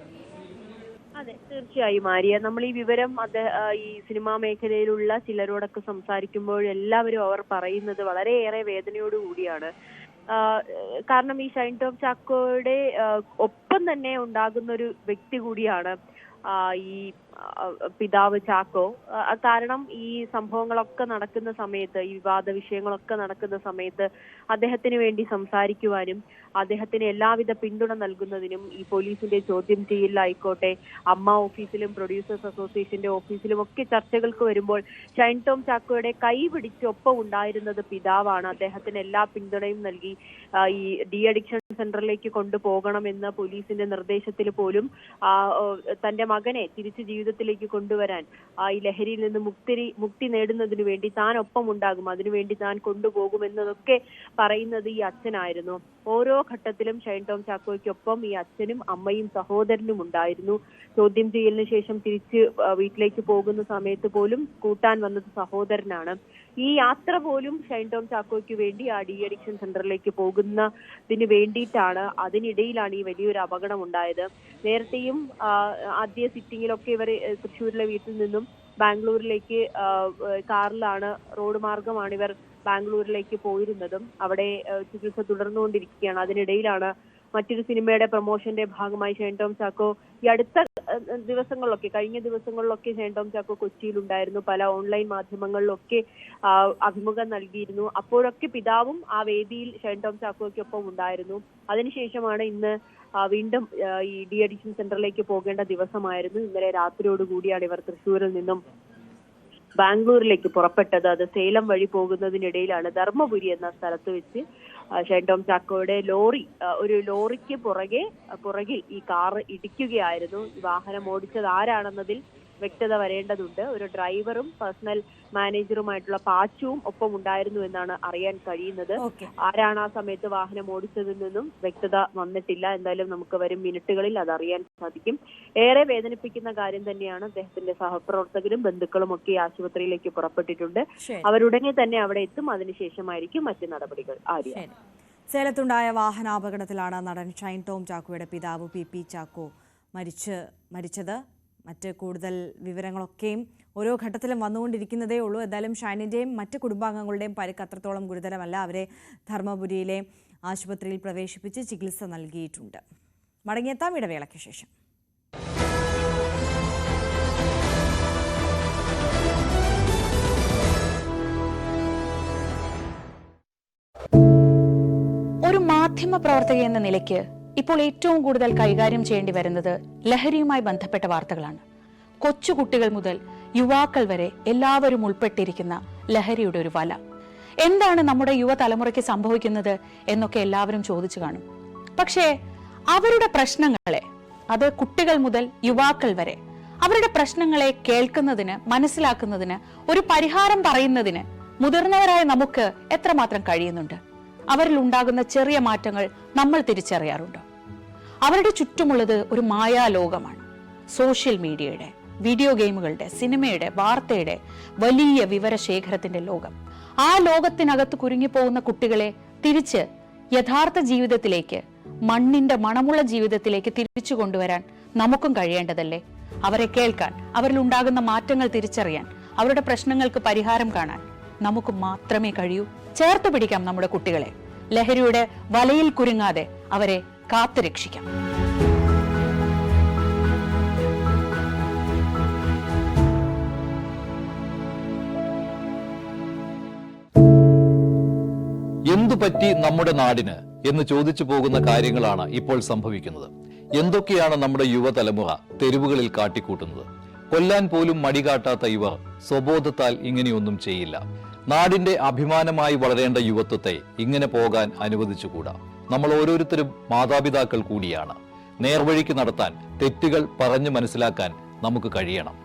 അതെ, തീർച്ചയായും ആര്യ. നമ്മൾ ഈ വിവരം ഈ സിനിമാ മേഖലയിലുള്ള ചിലരോടൊക്കെ സംസാരിക്കുമ്പോൾ എല്ലാവരും അവർ പറയുന്നത് വളരെയേറെ വേദനയോട് കൂടിയാണ്. കാരണം ഈ ഷൈൻ ടോം ചാക്കോയുടെ ഒപ്പം തന്നെ ഉണ്ടാകുന്ന ഒരു വ്യക്തി കൂടിയാണ് ഈ പിതാവ് ചാക്കോ. കാരണം ഈ സംഭവങ്ങളൊക്കെ നടക്കുന്ന സമയത്ത്, ഈ വിവാദ വിഷയങ്ങളൊക്കെ നടക്കുന്ന സമയത്ത് അദ്ദേഹത്തിന് വേണ്ടി സംസാരിക്കുവാനും അദ്ദേഹത്തിന് എല്ലാവിധ പിന്തുണ നൽകുന്നതിനും ഈ പോലീസിന്റെ ചോദ്യം ചെയ്യലായിക്കോട്ടെ, അമ്മ ഓഫീസിലും പ്രൊഡ്യൂസേഴ്സ് അസോസിയേഷന്റെ ഓഫീസിലും ഒക്കെ ചർച്ചകൾക്ക് വരുമ്പോൾ ഷൈൻ ടോം ചാക്കോയുടെ കൈ പിടിച്ച് ഒപ്പം ഉണ്ടായിരുന്നത് പിതാവാണ്. അദ്ദേഹത്തിന് എല്ലാ പിന്തുണയും നൽകി ഈ ഡി അഡിക്ഷൻ സെന്ററിലേക്ക് കൊണ്ടുപോകണമെന്ന പോലീസിന്റെ നിർദ്ദേശത്തിൽ പോലും തന്റെ മകനെ തിരിച്ചു ജീവിതത്തിലേക്ക് കൊണ്ടുവരാൻ, ഈ ലഹരിയിൽ നിന്ന് മുക്തി നേടുന്നതിന് വേണ്ടി താൻ ഒപ്പം ഉണ്ടാകും, അതിനുവേണ്ടി താൻ കൊണ്ടുപോകുമെന്നതൊക്കെ പറയുന്നത് ഈ അച്ഛനായിരുന്നു. ഓരോ ഘട്ടത്തിലും ഷൈൻ ടോം ചാക്കോയ്ക്കൊപ്പം ഈ അച്ഛനും അമ്മയും സഹോദരനും ഉണ്ടായിരുന്നു. ചോദ്യം ചെയ്യലിന് ശേഷം തിരിച്ച് വീട്ടിലേക്ക് പോകുന്ന സമയത്ത് പോലും കൂട്ടാൻ വന്നത് സഹോദരനാണ്. ഈ യാത്ര പോലും ഷൈൻ ടോം ചാക്കോയ്ക്ക് വേണ്ടി ആ ഡി അഡിക്ഷൻ സെന്ററിലേക്ക് പോകുന്നതിന് വേണ്ടിയിട്ടാണ്. അതിനിടയിലാണ് ഈ വലിയൊരു അപകടം ഉണ്ടായത്. നേരത്തെയും ആദ്യ സിറ്റിങ്ങിലൊക്കെ ഇവർ തൃശ്ശൂരിലെ വീട്ടിൽ നിന്നും ബാംഗ്ലൂരിലേക്ക് കാറിലാണ്, റോഡ് മാർഗമാണ് ഇവർ ബാംഗ്ലൂരിലേക്ക് പോയിരുന്നതും. അവിടെ ചികിത്സ തുടർന്നുകൊണ്ടിരിക്കുകയാണ്. അതിനിടയിലാണ് മറ്റൊരു സിനിമയുടെ പ്രൊമോഷന്റെ ഭാഗമായി ഷൈൻ ടോം ചാക്കോ ഈ അടുത്ത ദിവസങ്ങളിലൊക്കെ, കഴിഞ്ഞ ദിവസങ്ങളിലൊക്കെ ഷൈൻ ടോം ചാക്കോ കൊച്ചിയിലുണ്ടായിരുന്നു. പല ഓൺലൈൻ മാധ്യമങ്ങളിലൊക്കെ അഭിമുഖം നൽകിയിരുന്നു. അപ്പോഴൊക്കെ പിതാവും ആ വേദിയിൽ ഷൈൻ ടോം ചാക്കോയ്ക്കൊപ്പം ഉണ്ടായിരുന്നു. അതിനുശേഷമാണ് ഇന്ന് വീണ്ടും ഈ ഡി അഡിക്ഷൻ സെന്ററിലേക്ക് പോകേണ്ട ദിവസമായിരുന്നു. ഇന്നലെ രാത്രിയോടുകൂടിയാണ് ഇവർ തൃശ്ശൂരിൽ നിന്നും ബാംഗ്ലൂരിലേക്ക് പുറപ്പെട്ടത്. അത് സേലം വഴി പോകുന്നതിനിടയിലാണ് ധർമ്മപുരി എന്ന സ്ഥലത്ത് വെച്ച് ഷൈൻ ടോം ചാക്കോയുടെ ഒരു ലോറിക്ക് പുറകിൽ ഈ കാർ ഇടിക്കുകയായിരുന്നു. ഈ വാഹനം ഓടിച്ചത് ആരാണെന്നതിൽ വ്യക്തത വരേണ്ടതുണ്ട്. ഒരു ഡ്രൈവറും പേഴ്സണൽ മാനേജറുമായിട്ടുള്ള പാച്ചുവും ഒപ്പം ഉണ്ടായിരുന്നു എന്നാണ് അറിയാൻ കഴിയുന്നത്. ആരാണ് ആ സമയത്ത് വാഹനം ഓടിച്ചതിൽ നിന്നും വ്യക്തത വന്നിട്ടില്ല. എന്തായാലും നമുക്ക് വരും മിനിറ്റുകളിൽ അത് അറിയാൻ സാധിക്കും. ഏറെ വേദനിപ്പിക്കുന്ന കാര്യം തന്നെയാണ്. അദ്ദേഹത്തിന്റെ സഹപ്രവർത്തകരും ബന്ധുക്കളും ഒക്കെ ആശുപത്രിയിലേക്ക് പുറപ്പെട്ടിട്ടുണ്ട്. അവരുടനെ തന്നെ അവിടെ എത്തും. അതിനുശേഷമായിരിക്കും മറ്റു നടപടികൾ. സേലത്തുണ്ടായ വാഹനാപകടത്തിലാണ് നടൻ ഷൈൻ ടോം ചാക്കോയുടെ പിതാവ് പി ചാക്കോ മരിച്ചത്. മറ്റ് കൂടുതൽ വിവരങ്ങളൊക്കെയും ഓരോ ഘട്ടത്തിലും വന്നുകൊണ്ടിരിക്കുന്നതേ ഉള്ളൂ. എന്തായാലും ഷൈനിൻ്റെയും മറ്റ് കുടുംബാംഗങ്ങളുടെയും പരിക്ക് അത്രത്തോളം ഗുരുതരമല്ല. അവരെ ധർമ്മപുരിയിലെ ആശുപത്രിയിൽ പ്രവേശിപ്പിച്ച് ചികിത്സ നൽകിയിട്ടുണ്ട്. മടങ്ങിയെത്താം ഇടവേളയ്ക്ക് ശേഷം. ഒരു മാധ്യമ പ്രവർത്തക എന്ന നിലയ്ക്ക് ഇപ്പോൾ ഏറ്റവും കൂടുതൽ കൈകാര്യം ചെയ്യേണ്ടി വരുന്നത് ലഹരിയുമായി ബന്ധപ്പെട്ട വാർത്തകളാണ്. കൊച്ചുകുട്ടികൾ മുതൽ യുവാക്കൾ വരെ എല്ലാവരും ഉൾപ്പെട്ടിരിക്കുന്ന ലഹരിയുടെ ഒരു വല. എന്താണ് നമ്മുടെ യുവതലമുറയ്ക്ക് സംഭവിക്കുന്നത് എന്നൊക്കെ എല്ലാവരും ചോദിച്ചു കാണും. പക്ഷേ അവരുടെ പ്രശ്നങ്ങളെ, അത് കുട്ടികൾ മുതൽ യുവാക്കൾ വരെ, അവരുടെ പ്രശ്നങ്ങളെ കേൾക്കുന്നതിന്, മനസ്സിലാക്കുന്നതിന്, ഒരു പരിഹാരം പറയുന്നതിന് മുതിർന്നവരായ നമുക്ക് എത്രമാത്രം കഴിയുന്നുണ്ട്? അവരിൽ ഉണ്ടാകുന്ന ചെറിയ മാറ്റങ്ങൾ നമ്മൾ തിരിച്ചറിയാറുണ്ടോ? അവരുടെ ചുറ്റുമുള്ളത് ഒരു മായാലോകമാണ്. സോഷ്യൽ മീഡിയയുടെ, വീഡിയോ ഗെയിമുകളുടെ, സിനിമയുടെ, വാർത്തയുടെ വലിയ വിവരശേഖരത്തിന്റെ ലോകം. ആ ലോകത്തിനകത്ത് കുരുങ്ങിപ്പോകുന്ന കുട്ടികളെ തിരിച്ച് യഥാർത്ഥ ജീവിതത്തിലേക്ക്, മണ്ണിന്റെ മണമുള്ള ജീവിതത്തിലേക്ക് തിരിച്ചു കൊണ്ടുവരാൻ നമുക്കും കഴിയേണ്ടതല്ലേ? അവരെ കേൾക്കാൻ, അവരിൽ ഉണ്ടാകുന്ന മാറ്റങ്ങൾ തിരിച്ചറിയാൻ, അവരുടെ പ്രശ്നങ്ങൾക്ക് പരിഹാരം കാണാൻ നമുക്ക് മാത്രമേ കഴിയൂ. ചേർത്ത് പിടിക്കാം നമ്മുടെ കുട്ടികളെ. ലഹരിയുടെ വലയിൽ കുരുങ്ങാതെ അവരെ കാത്തുരക്ഷിക്കാം. എന്തുപറ്റി നമ്മുടെ നാടിന് എന്ന് ചോദിച്ചു പോകുന്ന കാര്യങ്ങളാണ് ഇപ്പോൾ സംഭവിക്കുന്നത്. എന്തൊക്കെയാണ് നമ്മുടെ യുവതലമുറ തെരുവുകളിൽ കാട്ടിക്കൂട്ടുന്നത്? കൊല്ലാൻ പോലും മടികാട്ടാത്ത ഇവർ സ്വബോധത്താൽ ഇങ്ങനെയൊന്നും ചെയ്യില്ല. നാടിന്റെ അഭിമാനമായി വളരേണ്ട യുവത്വത്തെ ഇങ്ങനെ പോകാൻ അനുവദിച്ചുകൂടാ. നമ്മൾ ഓരോരുത്തരും മാതാപിതാക്കൾ കൂടിയാണ്. നേർവഴിക്ക് നടത്താൻ, തെറ്റുകൾ പറഞ്ഞു മനസ്സിലാക്കാൻ നമുക്ക് കഴിയണം.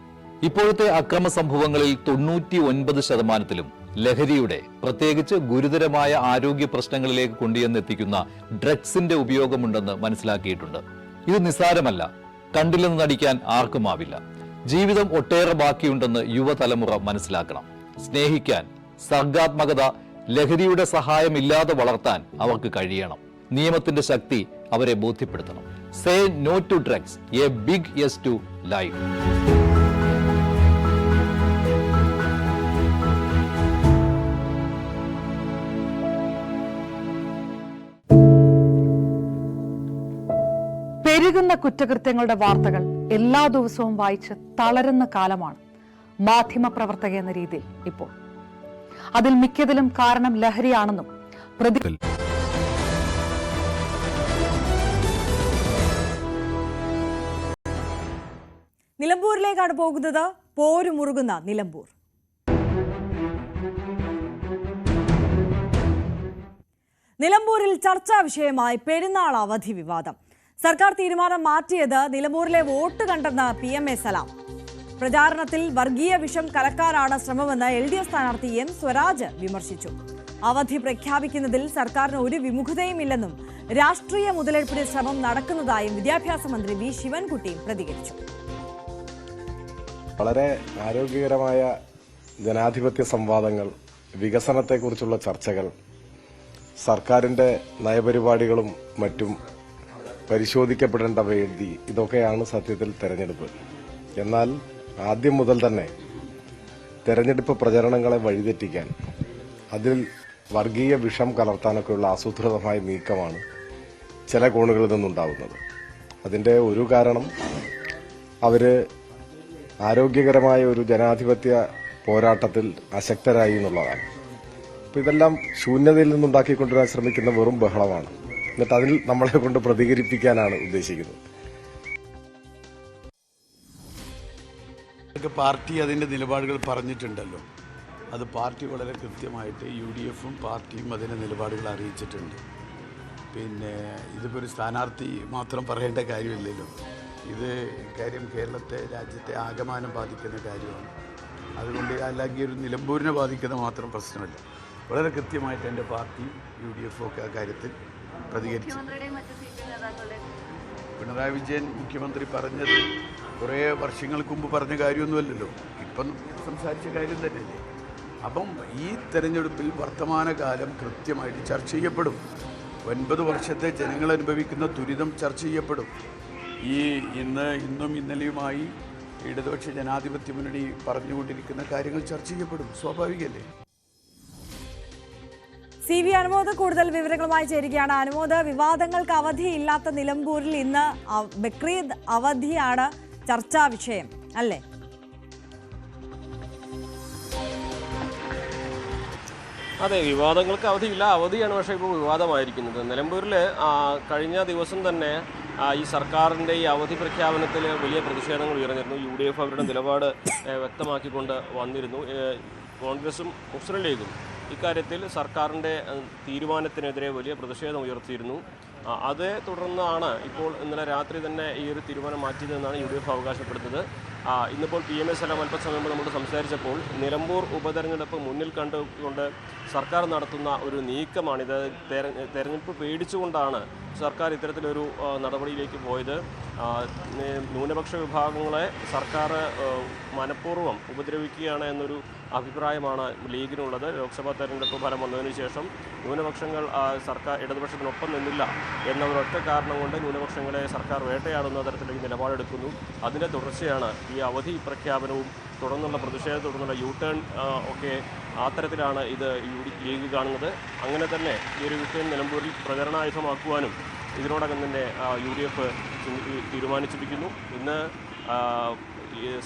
ഇപ്പോഴത്തെ അക്രമ സംഭവങ്ങളിൽ 99% ലഹരിയുടെ, പ്രത്യേകിച്ച് ഗുരുതരമായ ആരോഗ്യ പ്രശ്നങ്ങളിലേക്ക് കൊണ്ടുവന്നെത്തിക്കുന്ന ഡ്രഗ്സിന്റെ ഉപയോഗമുണ്ടെന്ന് മനസ്സിലാക്കിയിട്ടുണ്ട്. ഇത് നിസ്സാരമല്ല. കണ്ടില്ലെന്ന് നടിക്കാൻ ആർക്കുമാവില്ല. ജീവിതം ഒട്ടേറെ ബാക്കിയുണ്ടെന്ന് യുവതലമുറ മനസ്സിലാക്കണം. സ്നേഹിക്കാൻ, സർഗാത്മകത, ലഹരിയുടെ സഹായമില്ലാതെ വളർത്താൻ അവർക്ക് കഴിയണം. നിയമത്തിന്റെ ശക്തി അവരെ ബോധ്യപ്പെടുത്തണം. Say no to drugs, a big yes to life. പെരുകുന്ന കുറ്റകൃത്യങ്ങളുടെ വാർത്തകൾ എല്ലാ ദിവസവും വായിച്ച് തളരുന്ന കാലമാണ് മാധ്യമപ്രവർത്തക എന്ന രീതിയിൽ ഇപ്പോൾ. അതിൽ മിക്കതിലും കാരണം ലഹരിയാണെന്നും നിലമ്പൂരിലേക്കാണ് പോകുന്നത്. പോരുമുറുകുന്ന നിലമ്പൂർ. നിലമ്പൂരിൽ ചർച്ചാ വിഷയമായി പെരുന്നാൾ അവധി വിവാദം. സർക്കാർ തീരുമാനം മാറ്റിയത് നിലമ്പൂരിലെ വോട്ട് കണ്ടെന്ന് PMA സലാം. പ്രചാരണത്തിൽ വർഗീയ വിഷം കലക്കാനാണ് ശ്രമമെന്ന് LDF സ്ഥാനാർത്ഥി M സ്വരാജ് വിമർശിച്ചു. അവധി പ്രഖ്യാപിക്കുന്നതിൽ സർക്കാരിന് ഒരു വിമുഖതയുമില്ലെന്നും രാഷ്ട്രീയ മുതലെടുപ്പിന് ശ്രമം നടക്കുന്നതായും വിദ്യാഭ്യാസ മന്ത്രി V ശിവൻകുട്ടിയും പ്രതികരിച്ചു. വളരെ ആരോഗ്യകരമായ ജനാധിപത്യ സംവാദങ്ങൾ, വികസനത്തെക്കുറിച്ചുള്ള ചർച്ചകൾ, സർക്കാരിൻ്റെ നയപരിപാടികളും മറ്റും പരിശോധിക്കപ്പെടേണ്ട വേദി, ഇതൊക്കെയാണ് സത്യത്തിൽ തെരഞ്ഞെടുപ്പ്. എന്നാൽ ആദ്യം മുതൽ തന്നെ തെരഞ്ഞെടുപ്പ് പ്രചരണങ്ങളെ വഴിതെറ്റിക്കാൻ, അതിൽ വർഗീയ വിഷം കലർത്താനൊക്കെയുള്ള ആസൂത്രിതമായ നീക്കമാണ് ചില കോണുകളിൽ നിന്നുണ്ടാകുന്നത്. അതിൻ്റെ ഒരു കാരണം അവര് ആരോഗ്യകരമായ ഒരു ജനാധിപത്യ പോരാട്ടത്തിൽ അശക്തരായി എന്നുള്ളതാണ്. അപ്പോൾ ഇതെല്ലാം ശൂന്യതയിൽ നിന്നുണ്ടാക്കിക്കൊണ്ടുവരാൻ ശ്രമിക്കുന്ന വെറും ബഹളമാണ്. എന്നിട്ട് അതിൽ നമ്മളെ കൊണ്ട് പ്രതികരിപ്പിക്കാനാണ് ഉദ്ദേശിക്കുന്നത്. പാർട്ടി അതിൻ്റെ നിലപാടുകൾ പറഞ്ഞിട്ടുണ്ടല്ലോ. അത് പാർട്ടി വളരെ കൃത്യമായിട്ട് UDFും പാർട്ടിയും അതിൻ്റെ നിലപാടുകൾ അറിയിച്ചിട്ടുണ്ട്. പിന്നെ ഇതിപ്പോൾ ഒരു സ്ഥാനാർത്ഥി മാത്രം പറയേണ്ട കാര്യമില്ലല്ലോ. ഇത് കാര്യം കേരളത്തെ, രാജ്യത്തെ ആകമാനം ബാധിക്കുന്ന കാര്യമാണ്. അതുകൊണ്ട് അല്ലെങ്കിൽ ഒരു നിലമ്പൂരിനെ ബാധിക്കുന്ന മാത്രം പ്രശ്നമല്ല. വളരെ കൃത്യമായിട്ട് എൻ്റെ പാർട്ടി UDFും ഒക്കെ ആ കാര്യത്തിൽ പ്രതികരിച്ചു. പിണറായി വിജയൻ മുഖ്യമന്ത്രി പറഞ്ഞത് കുറേ വർഷങ്ങൾക്ക് മുമ്പ് പറഞ്ഞ കാര്യമൊന്നുമല്ലല്ലോ, ഇപ്പം സംസാരിച്ച കാര്യം തന്നെയല്ലേ. അപ്പം ഈ തെരഞ്ഞെടുപ്പിൽ വർത്തമാനകാലം കൃത്യമായിട്ട് ചർച്ച ചെയ്യപ്പെടും. 9 വർഷത്തെ ജനങ്ങൾ അനുഭവിക്കുന്ന ദുരിതം ചർച്ച ചെയ്യപ്പെടും. ഇന്നും ഇന്നലെയുമായി ഇടതുപക്ഷ ജനാധിപത്യ മുന്നണി പറഞ്ഞുകൊണ്ടിരിക്കുന്ന കാര്യങ്ങൾ ചർച്ച ചെയ്യപ്പെടും. സ്വാഭാവികമല്ലേ. CV അനുമോദ് കൂടുതൽ വിവരങ്ങളുമായി ചേരുകയാണ്. അനുമോദ്, വിവാദങ്ങൾക്ക് അവധിയില്ലാത്ത നിലമ്പൂരിൽ ഇന്ന് ബക്രീദ് അവധിയാണ് ചർച്ചാ വിഷയം അല്ലേ? അതെ, വിവാദങ്ങൾക്ക് അവധിയില്ല, അവധിയാണ് പക്ഷേ ഇപ്പോൾ വിവാദമായിരിക്കുന്നത്. നിലമ്പൂരിൽ കഴിഞ്ഞ ദിവസം തന്നെ ഈ സർക്കാരിൻ്റെ ഈ അവധി പ്രഖ്യാപനത്തിൽ വലിയ പ്രതിഷേധങ്ങൾ ഉയർന്നിരുന്നു. UDF അവരുടെ നിലപാട് വ്യക്തമാക്കിക്കൊണ്ട് വന്നിരുന്നു. കോൺഗ്രസും മുസ്ലിം ലീഗും ഇക്കാര്യത്തിൽ സർക്കാരിൻ്റെ തീരുമാനത്തിനെതിരെ വലിയ പ്രതിഷേധം ഉയർത്തിയിരുന്നു. അതേ തുടർന്നാണ് ഇപ്പോൾ ഇന്നലെ രാത്രി തന്നെ ഈ ഒരു തീരുമാനം മാറ്റിയതെന്നാണ് UDF അവകാശപ്പെടുന്നത്. ഇന്നിപ്പോൾ PMA സലാം അല്പസമയം നമ്മൾ സംസാരിച്ചപ്പോൾ നിലമ്പൂർ ഉപതെരഞ്ഞെടുപ്പ് മുന്നിൽ കണ്ടുകൊണ്ട് സർക്കാർ നടത്തുന്ന ഒരു നീക്കമാണിത്. തെരഞ്ഞെടുപ്പ് പേടിച്ചുകൊണ്ടാണ് സർക്കാർ ഇത്തരത്തിലൊരു നടപടിയിലേക്ക് പോയത്. ന്യൂനപക്ഷ വിഭാഗങ്ങളെ സർക്കാർ മനഃപൂർവ്വം ഉപദ്രവിക്കുകയാണ് എന്നൊരു അഭിപ്രായമാണ് ലീഗിനുള്ളത്. ലോക്സഭാ തെരഞ്ഞെടുപ്പ് ഫലം വന്നതിന് ശേഷം ന്യൂനപക്ഷങ്ങൾ സർക്കാർ ഇടതുപക്ഷത്തിനൊപ്പം നിന്നില്ല എന്ന ഒരൊറ്റ കാരണം കൊണ്ട് ന്യൂനപക്ഷങ്ങളെ സർക്കാർ വേട്ടയാടുന്ന തരത്തിലേക്ക് നിലപാടെടുക്കുന്നു. അതിൻ്റെ തുടർച്ചയാണ് ഈ അവധി പ്രഖ്യാപനവും തുടർന്നുള്ള പ്രതിഷേധത്തെ തുടർന്നുള്ള U-ടേൺ ഒക്കെ അത്തരത്തിലാണ് ഇത് ലീഗ് കാണുന്നത്. അങ്ങനെ തന്നെ ഈ ഒരു വിഷയം നിലമ്പൂരിൽ പ്രചരണായുധമാക്കുവാനും ഇതിനോടകം തന്നെ UDF തീരുമാനിച്ചിരിക്കുന്നു. ഇന്ന്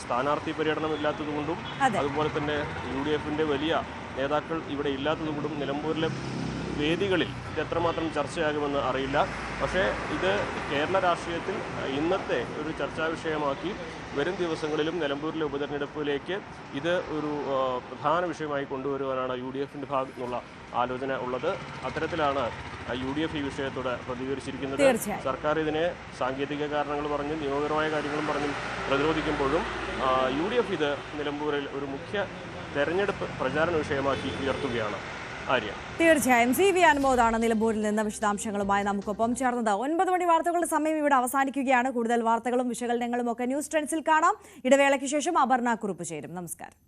സ്ഥാനാർത്ഥി പര്യടനം ഇല്ലാത്തതുകൊണ്ടും അതുപോലെ തന്നെ UDFിൻ്റെ വലിയ നേതാക്കൾ ഇവിടെ ഇല്ലാത്തതുകൊണ്ടും നിലമ്പൂരിലെ വേദികളിൽ ഇത് എത്രമാത്രം ചർച്ചയാകുമെന്ന് അറിയില്ല. പക്ഷേ ഇത് കേരള രാഷ്ട്രീയത്തിൽ ഇന്നത്തെ ഒരു ചർച്ചാ വിഷയമാക്കി വരും ദിവസങ്ങളിലും നിലമ്പൂരിലെ ഉപതെരഞ്ഞെടുപ്പിലേക്ക് ഇത് ഒരു പ്രധാന വിഷയമായി കൊണ്ടുവരുവാനാണ് UDFിൻ്റെ ഭാഗത്തു നിന്നുള്ള ആലോചന ഉള്ളത്. അത്തരത്തിലാണ് UDF ഈ വിഷയത്തോട് പ്രതികരിച്ചിരിക്കുന്നത്. സർക്കാർ ഇതിനെ സാങ്കേതിക കാരണങ്ങൾ പറഞ്ഞ് നിയമപരമായ കാര്യങ്ങളും പറഞ്ഞ് പ്രതിരോധിക്കുമ്പോഴും UDF ഇത് നിലമ്പൂരിൽ ഒരു മുഖ്യ തെരഞ്ഞെടുപ്പ് പ്രചാരണ വിഷയമാക്കി ഉയർത്തുകയാണ്. തീർച്ചയായും CV അനുമോദാണ് നിലമ്പൂരിൽ നിന്ന് വിശദാംശങ്ങളുമായി നമുക്കൊപ്പം ചേർന്നത്. 9 മണി വാർത്തകളുടെ സമയം ഇവിടെ അവസാനിക്കുകയാണ്. കൂടുതൽ വാർത്തകളും വിശകലനങ്ങളും ഒക്കെ ന്യൂസ് ട്രെൻഡ്സിൽ കാണാം. ഇടവേളയ്ക്ക് ശേഷം അപർണ കുറുപ്പ് ചേരും. നമസ്കാരം.